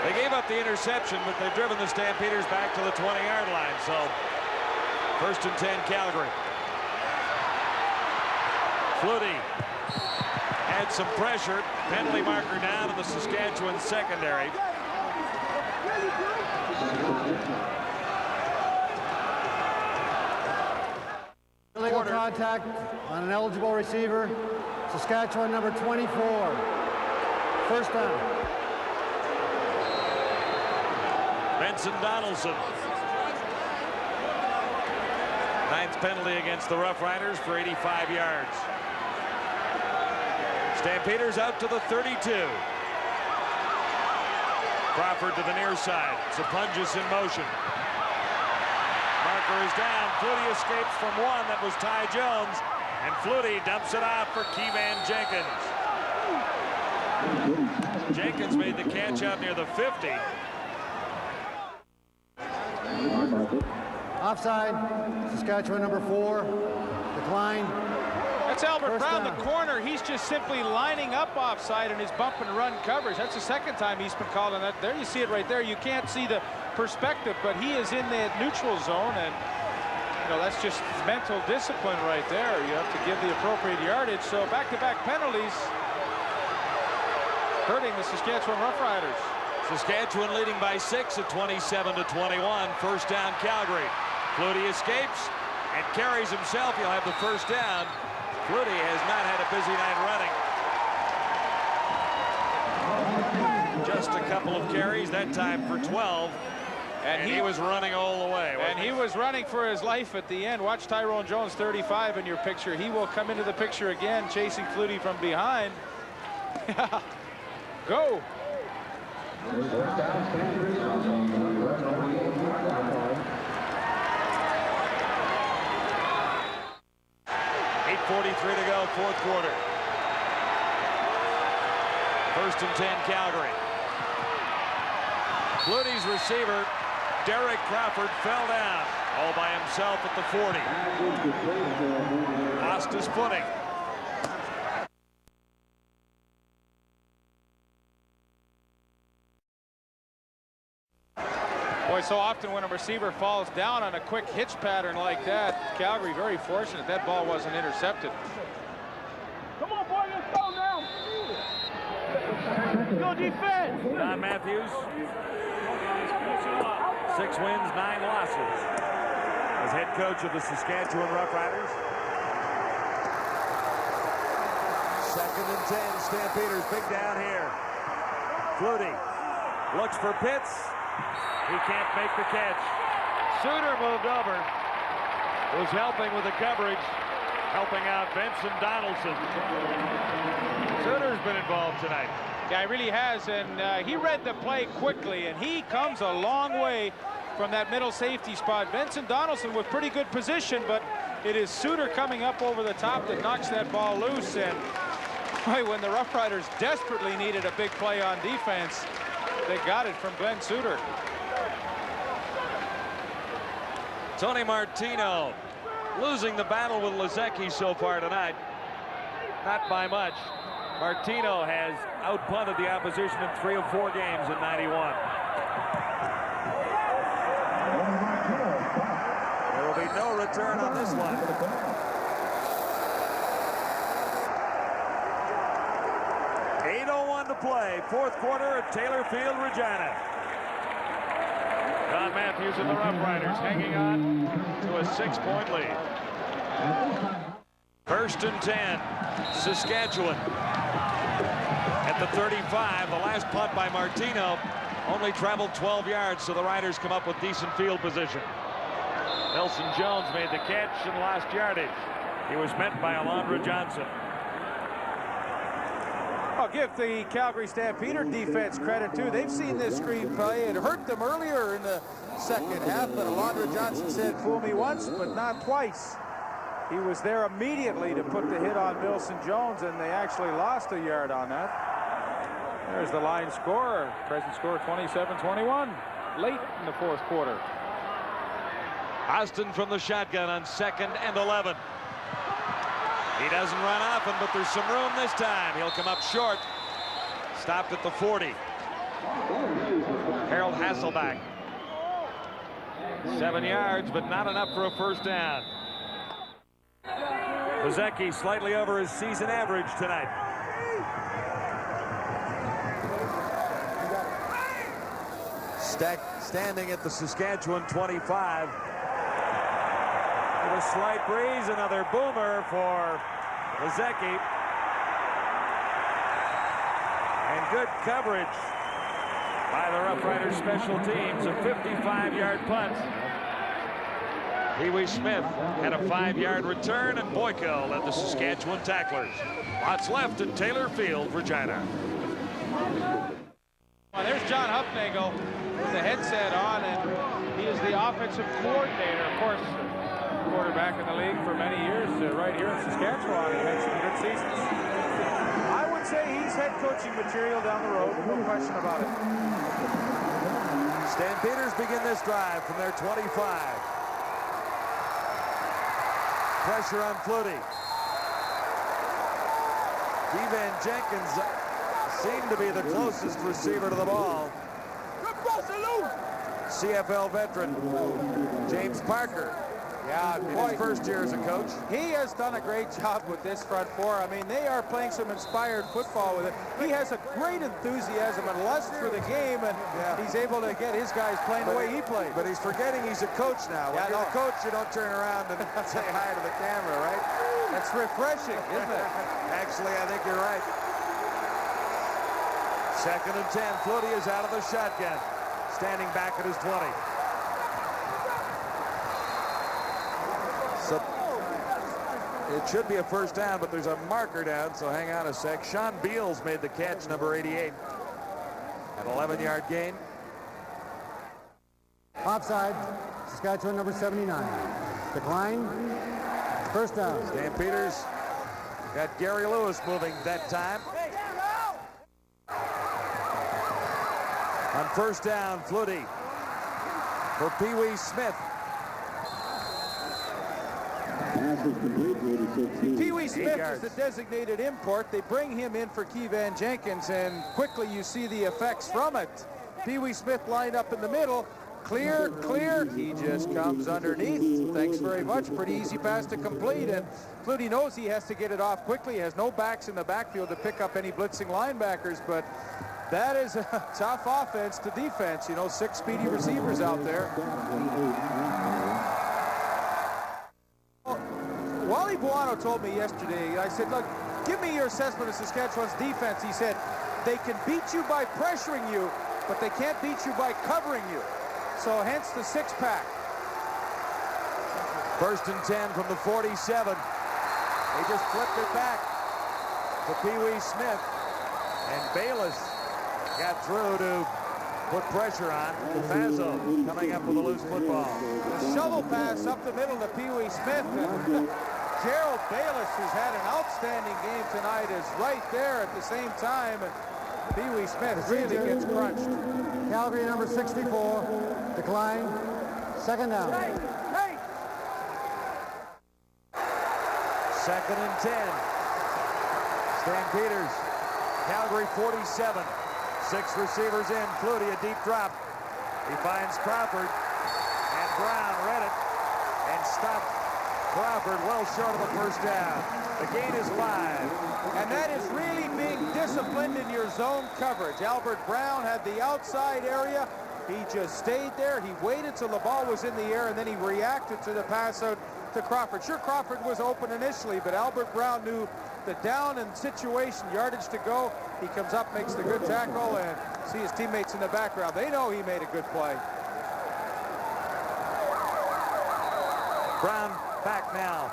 they gave up the interception, but they've driven the Stampeders back to the 20-yard line. So 1st and 10, Calgary. Flutie had some pressure. Penalty marker down in the Saskatchewan secondary. Illegal contact on an eligible receiver. Saskatchewan number 24. 1st down. Benson Donaldson. 9th penalty against the Roughriders for 85 yards. Stampeders out to the 32. Crawford to the near side. Sapunjas in motion. Marker is down. Flutie escapes from one. That was Ty Jones. And Flutie dumps it off for Keevan Jenkins. Jenkins made the catch out near the 50. Offside. Saskatchewan number 4. Decline. That's Albert Brown, the corner. He's just simply lining up offside in his bump and run coverage. That's the 2nd time he's been called on that. There you see it right there. You can't see the perspective, but he is in the neutral zone, and you know that's just mental discipline right there. You have to give the appropriate yardage. So back-to-back penalties hurting the Saskatchewan Roughriders. Saskatchewan leading by 6 at 27-21. 1st down, Calgary. Flutie escapes and carries himself. He'll have the 1st down. Flutie has not had a busy night running. Just a couple of carries, that time for 12. And he was running all the way. And he was running for his life at the end. Watch Tyrone Jones, 35 in your picture. He will come into the picture again, chasing Flutie from behind. Go. 8:43 to go, 4th quarter. 1st and 10, Calgary. Flutie's receiver, Derek Crawford, fell down all by himself at the 40. Lost his footing. Boy, so often when a receiver falls down on a quick hitch pattern like that, Calgary very fortunate that ball wasn't intercepted. Come on, boy, let's go now. Go defense. Don Matthews, 6 wins, 9 losses as head coach of the Saskatchewan Roughriders. 2nd and 10, Stampeders, big down here. Flutie looks for Pitts. He can't make the catch. Suter moved over. Was helping with the coverage. Helping out Benson Donaldson. Suter's been involved tonight. Yeah, he really has, and he read the play quickly, and he comes a long way from that middle safety spot. Benson Donaldson with pretty good position, but it is Suter coming up over the top that knocks that ball loose. And boy, when the Roughriders desperately needed a big play on defense, they got it from Glenn Suter. Tony Martino losing the battle with Lazecki so far tonight. Not by much. Martino has outpunted the opposition in 3 of 4 games in 91. There will be no return on this one. 8:01 to play. Fourth quarter at Taylor Field, Regina. Don Matthews and the Roughriders hanging on to a 6-point lead. 1st and 10. Saskatchewan at the 35. The last punt by Martino only traveled 12 yards, so the Riders come up with decent field position. Nelson Jones made the catch and lost yardage. He was met by Alondra Johnson. I'll give the Calgary Stampeder defense credit too. They've seen this screen play. It hurt them earlier in the second half, but Alondra Johnson said, "Fool me once, but not twice." He was there immediately to put the hit on Milson Jones, and they actually lost a yard on that. There's the line score. Present score 27-21. Late in the fourth quarter. Austin from the shotgun on 2nd and 11. He doesn't run often, but there's some room this time. He'll come up short. Stopped at the 40. Harold Hasselback. 7 yards, but not enough for a first down. Bezecki slightly over his season average tonight. Standing at the Saskatchewan 25. With a slight breeze, another boomer for Bezecki. And good coverage by the Roughriders special teams. A 55-yard punt. Pee Wee Smith had a 5-yard return, and Boyko led the Saskatchewan tacklers. Lots left at Taylor Field, Regina. Well, there's John Hufnagel with the headset on, and he is the offensive coordinator. Of course, quarterback in the league for many years, right here in Saskatchewan. He had some good seasons. I would say he's head coaching material down the road, no question about it. Stampeders begin this drive from their 25. Pressure on Flutie. Keevan Jenkins seemed to be the closest receiver to the ball. CFL veteran James Parker. Yeah, in his first year as a coach. He has done a great job with this front four. I mean, they are playing some inspired football with it. He has a great enthusiasm and lust for the game, and he's able to get his guys playing the way he played. But he's forgetting he's a coach now. When you're a coach, you don't turn around and say hi to the camera, right? That's refreshing, isn't it? Actually, I think you're right. 2nd and 10. Flutie is out of the shotgun, standing back at his 20. So it should be a first down, but there's a marker down, so hang on a sec. Sean Beals made the catch, number 88. An 11-yard gain. Offside, Saskatchewan number 79. Decline, first down. Stampeders got Gary Lewis moving that time. On first down, Flutie for Pee Wee Smith. Pee Wee Smith is the designated import. They bring him in for Keevan Jenkins, and quickly you see the effects from it. Pee Wee Smith lined up in the middle. Clear, clear. He just comes underneath. Thanks very much. Pretty easy pass to complete, and Flutie knows he has to get it off quickly. He has no backs in the backfield to pick up any blitzing linebackers, but that is a tough offense to defense. You know, 6 speedy receivers out there. Wally Buono told me yesterday, I said, look, give me your assessment of Saskatchewan's defense. He said, they can beat you by pressuring you, but they can't beat you by covering you. So hence the 6-pack. 1st and 10 from the 47. They just flipped it back to Pee Wee Smith. And Bayless got through to put pressure on. Fazzo coming up with a loose football. The shovel pass up the middle to Pee Wee Smith. Gerald Bayless, who's had an outstanding game tonight, is right there at the same time. And Pee Wee Smith really gets crunched. Calgary number 64. Decline. 2nd down. 2nd and 10. Stampeders. Calgary 47. 6 receivers in. Flutie, a deep drop. He finds Crawford. And Brown read it and stopped Crawford well short of the first down. The gain is 5. And that is really being disciplined in your zone coverage. Albert Brown had the outside area. He just stayed there. He waited till the ball was in the air, and then he reacted to the pass out to Crawford. Sure, Crawford was open initially, but Albert Brown knew the down and situation, yardage to go. He comes up, makes the good tackle, and see his teammates in the background. They know he made a good play. Brown back now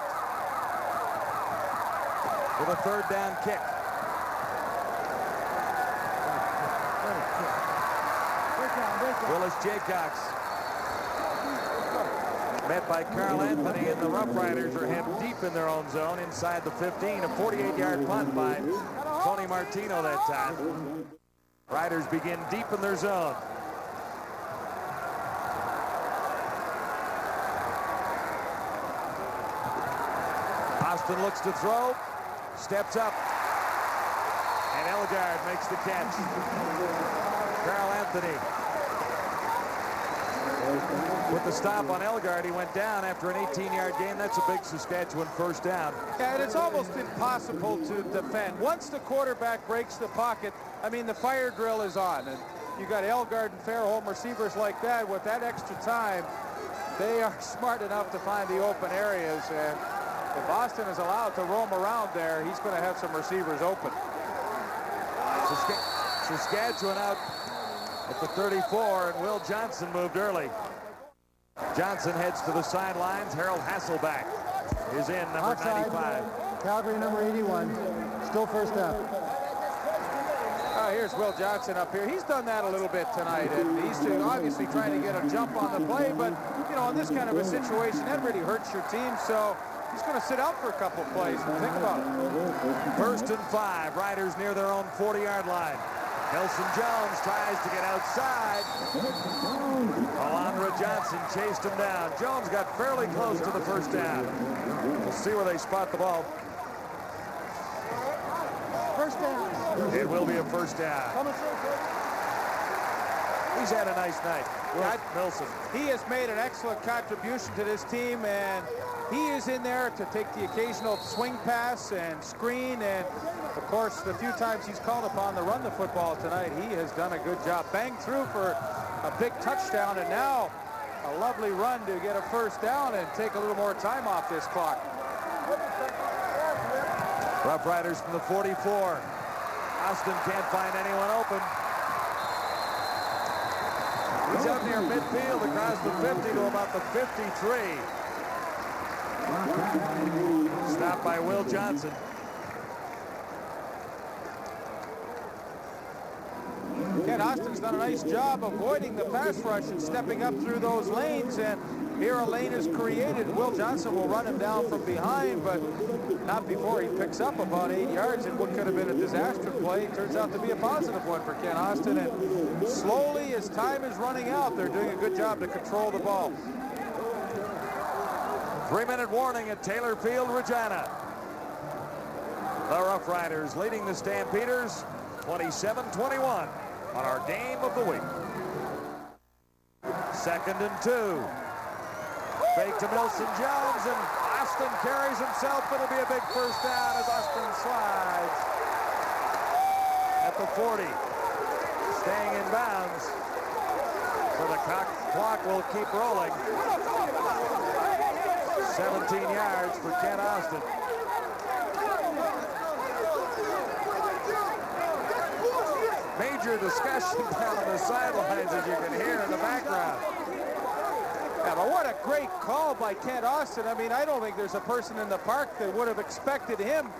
with a third down kick. Willis Jaycox met by Carl Anthony, and the Roughriders are hemmed deep in their own zone inside the 15. A 48-yard punt by Tony Martino that time. Riders begin deep in their zone. Austin looks to throw, steps up, and Elgard makes the catch. Carl Anthony with the stop on Elgard. He went down after an 18-yard gain. That's a big Saskatchewan first down. Yeah, and it's almost impossible to defend. Once the quarterback breaks the pocket, I mean, the fire drill is on. And you got Elgard and Fairholm receivers like that. With that extra time, they are smart enough to find the open areas. And if Austin is allowed to roam around there, he's going to have some receivers open. Saskatchewan out at the 34, and Will Johnson moved early. Johnson heads to the sidelines. Harold Hasselback is in, number Outside, 95. Calgary, number 81. Still first down. Here's Will Johnson up here. He's done that a little bit tonight, and he's obviously trying to get a jump on the play, but, you know, in this kind of a situation, that really hurts your team, so he's going to sit out for a couple plays. Think about it. 1st and 5. Riders near their own 40-yard line. Nelson Jones tries to get outside. Alondra Johnson chased him down. Jones got fairly close to the first down. We'll see where they spot the ball. First down. It will be a first down. He's had a nice night. Milson. He has made an excellent contribution to this team, and he is in there to take the occasional swing pass and screen, and of course the few times he's called upon to run the football tonight, he has done a good job. Banged through for a big touchdown, and now a lovely run to get a first down and take a little more time off this clock. Roughriders from the 44. Austin can't find anyone open. He's out near midfield across the 50 to about the 53. Stopped by Will Johnson. Ken Austin's done a nice job avoiding the pass rush and stepping up through those lanes, and here a lane is created. Will Johnson will run him down from behind, but not before he picks up about 8 yards, and what could have been a disaster play turns out to be a positive one for Ken Austin, and slowly as time is running out, they're doing a good job to control the ball. 3-minute warning at Taylor Field, Regina. The Roughriders leading the Stampeders 27-21 on our game of the week. 2nd and 2. Fake to Nelson Jones, and Austin carries himself. It'll be a big first down as Austin slides at the 40. Staying in bounds. So the clock will keep rolling. 17 yards for Ken Austin. Major discussion down on the sidelines, as you can hear in the background. Yeah, but what a great call by Kent Austin. I mean, I don't think there's a person in the park that would have expected him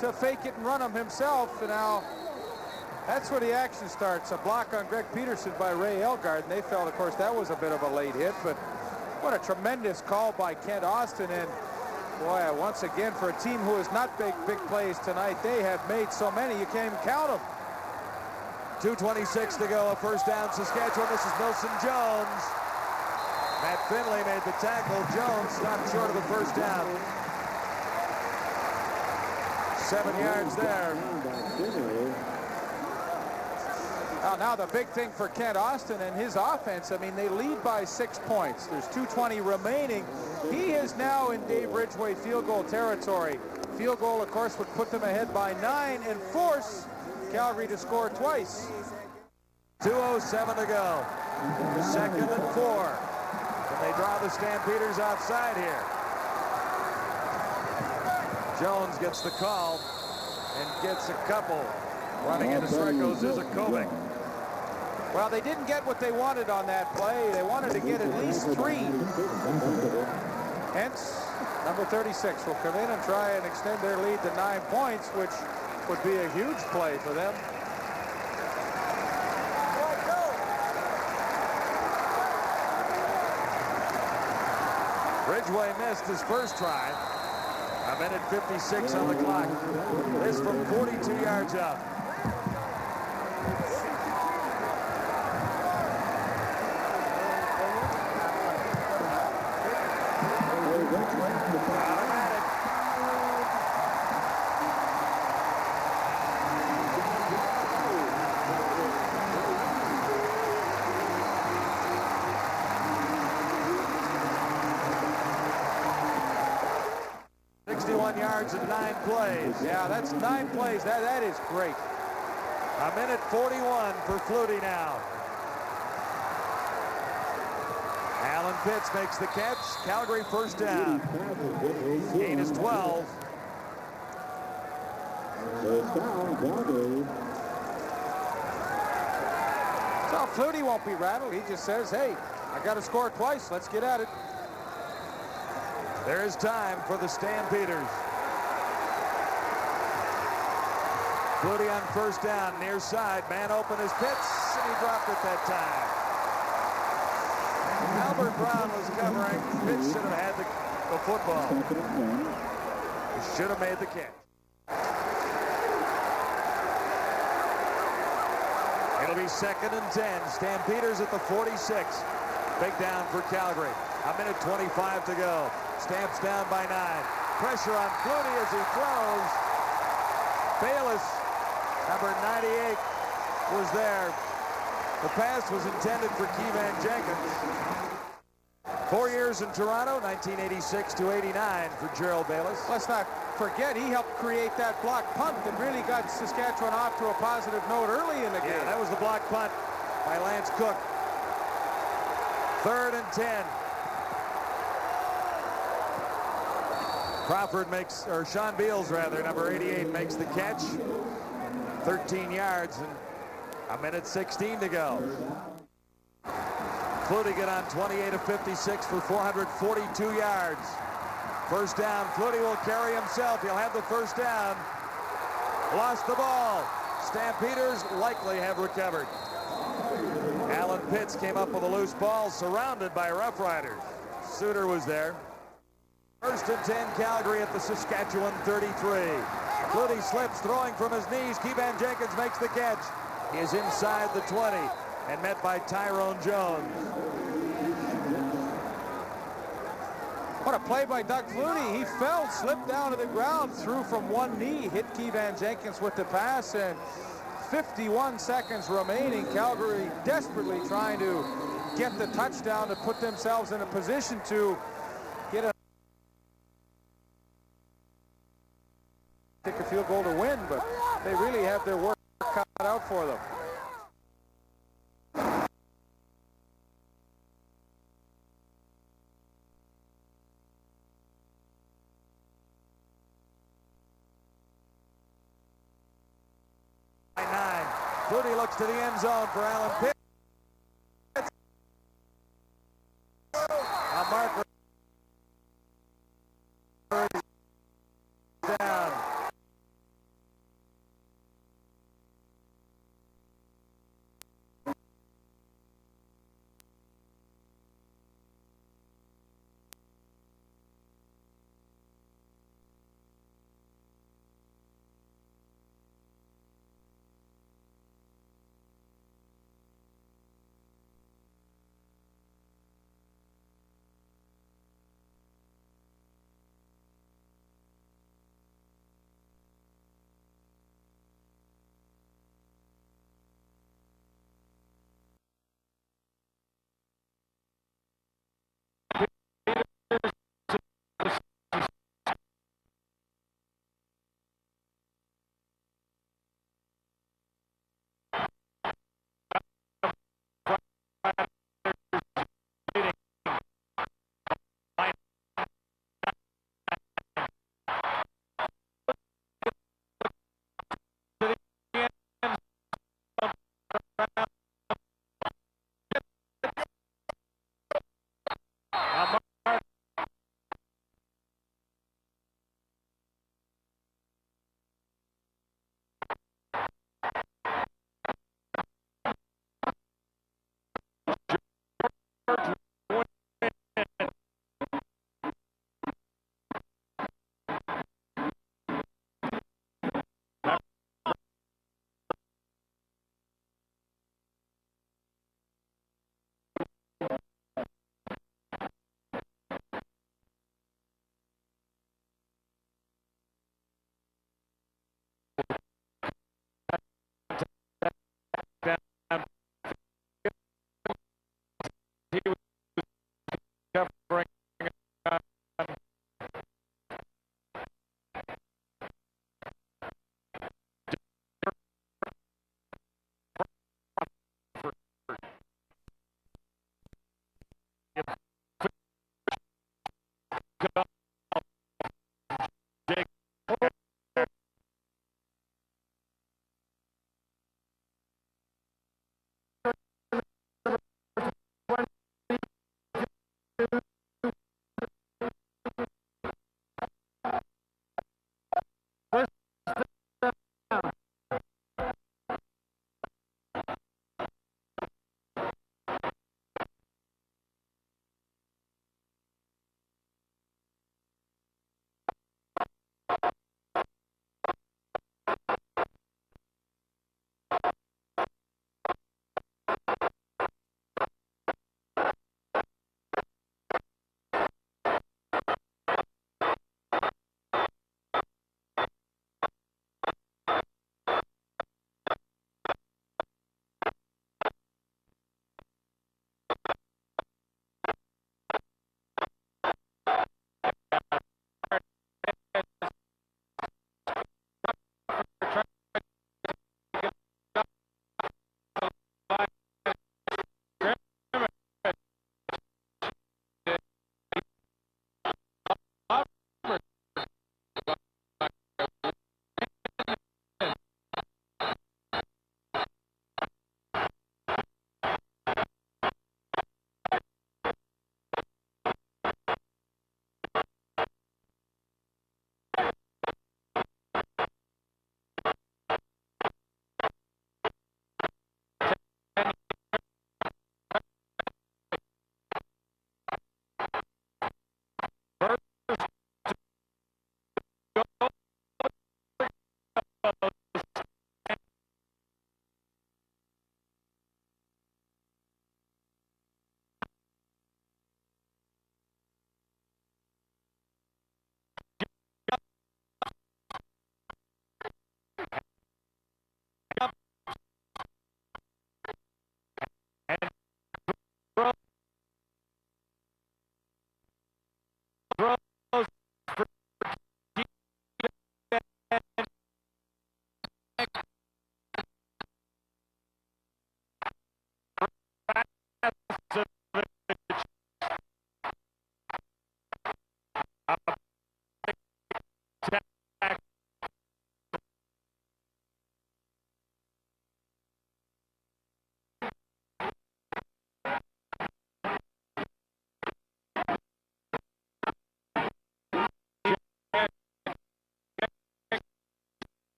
to fake it and run him himself. And now that's where the action starts. A block on Greg Peterson by Ray Elgard, and they felt, of course, that was a bit of a late hit, but what a tremendous call by Kent Austin. And boy, once again, for a team who has not big plays tonight, they have made so many you can't even count them. 2:26 to go, a first down Saskatchewan. This is Nelson Jones. Matt Finley made the tackle. Jones stopped short of the first down. 7 yards there. Well, now the big thing for Kent Austin and his offense, I mean, they lead by 6 points. There's 2:20 remaining. He is now in Dave Ridgway field goal territory. Field goal, of course, would put them ahead by 9 and force Calgary to score twice. 2:07 to go. 2nd and 4. Can they draw the Stampeders outside here? Jones gets the call and gets a couple. Running into strike goes Kovic. Well, they didn't get what they wanted on that play. They wanted to get at least 3. Hence, number 36 will come in and try and extend their lead to 9 points, which would be a huge play for them. Ridgway missed his first try. A minute 56 on the clock. This from 42 yards out. Automatic. Yards and 9 plays. Yeah, that's 9 plays. That is great. A minute 41 for Flutie now. Alan Pitts makes the catch. Calgary first down. Gain is 12. So Flutie won't be rattled. He just says, hey, I got to score twice. Let's get at it. There is time for the Stampeders. Flutie on first down, near side. Man open is Pitts, and he dropped it that time. Albert Brown was covering. Pitts should have had the football. He should have made the catch. It'll be 2nd and 10. Stampeders at the 46. Big down for Calgary. A minute 25 to go. Stamps down by 9. Pressure on Flutie as he throws. Bayless, number 98, was there. The pass was intended for Keevan Jenkins. 4 years in Toronto, 1986 to 89 for Gerald Bayless. Let's not forget, he helped create that block punt that really got Saskatchewan off to a positive note early in the game. Yeah, that was the block punt by Lance Cook. 3rd and 10. Crawford makes, or Sean Beals rather, number 88, makes the catch. 13 yards and a minute 16 to go. Flutie got on 28 of 56 for 442 yards. First down, Flutie will carry himself. He'll have the first down. Lost the ball. Stampeders likely have recovered. Alan Pitts came up with a loose ball, surrounded by Roughriders. Suter was there. 1st and 10, Calgary at the Saskatchewan 33. Flutie slips, throwing from his knees. Keevan Jenkins makes the catch. He is inside the 20 and met by Tyrone Jones. What a play by Doug Flutie. He fell, slipped down to the ground, threw from one knee, hit Keevan Jenkins with the pass, and 51 seconds remaining. Calgary desperately trying to get the touchdown to put themselves in a position to get a kick a field goal to win, but they really have their work cut out for them. Flutie looks to the end zone for Alan Pitts. A marker down.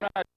not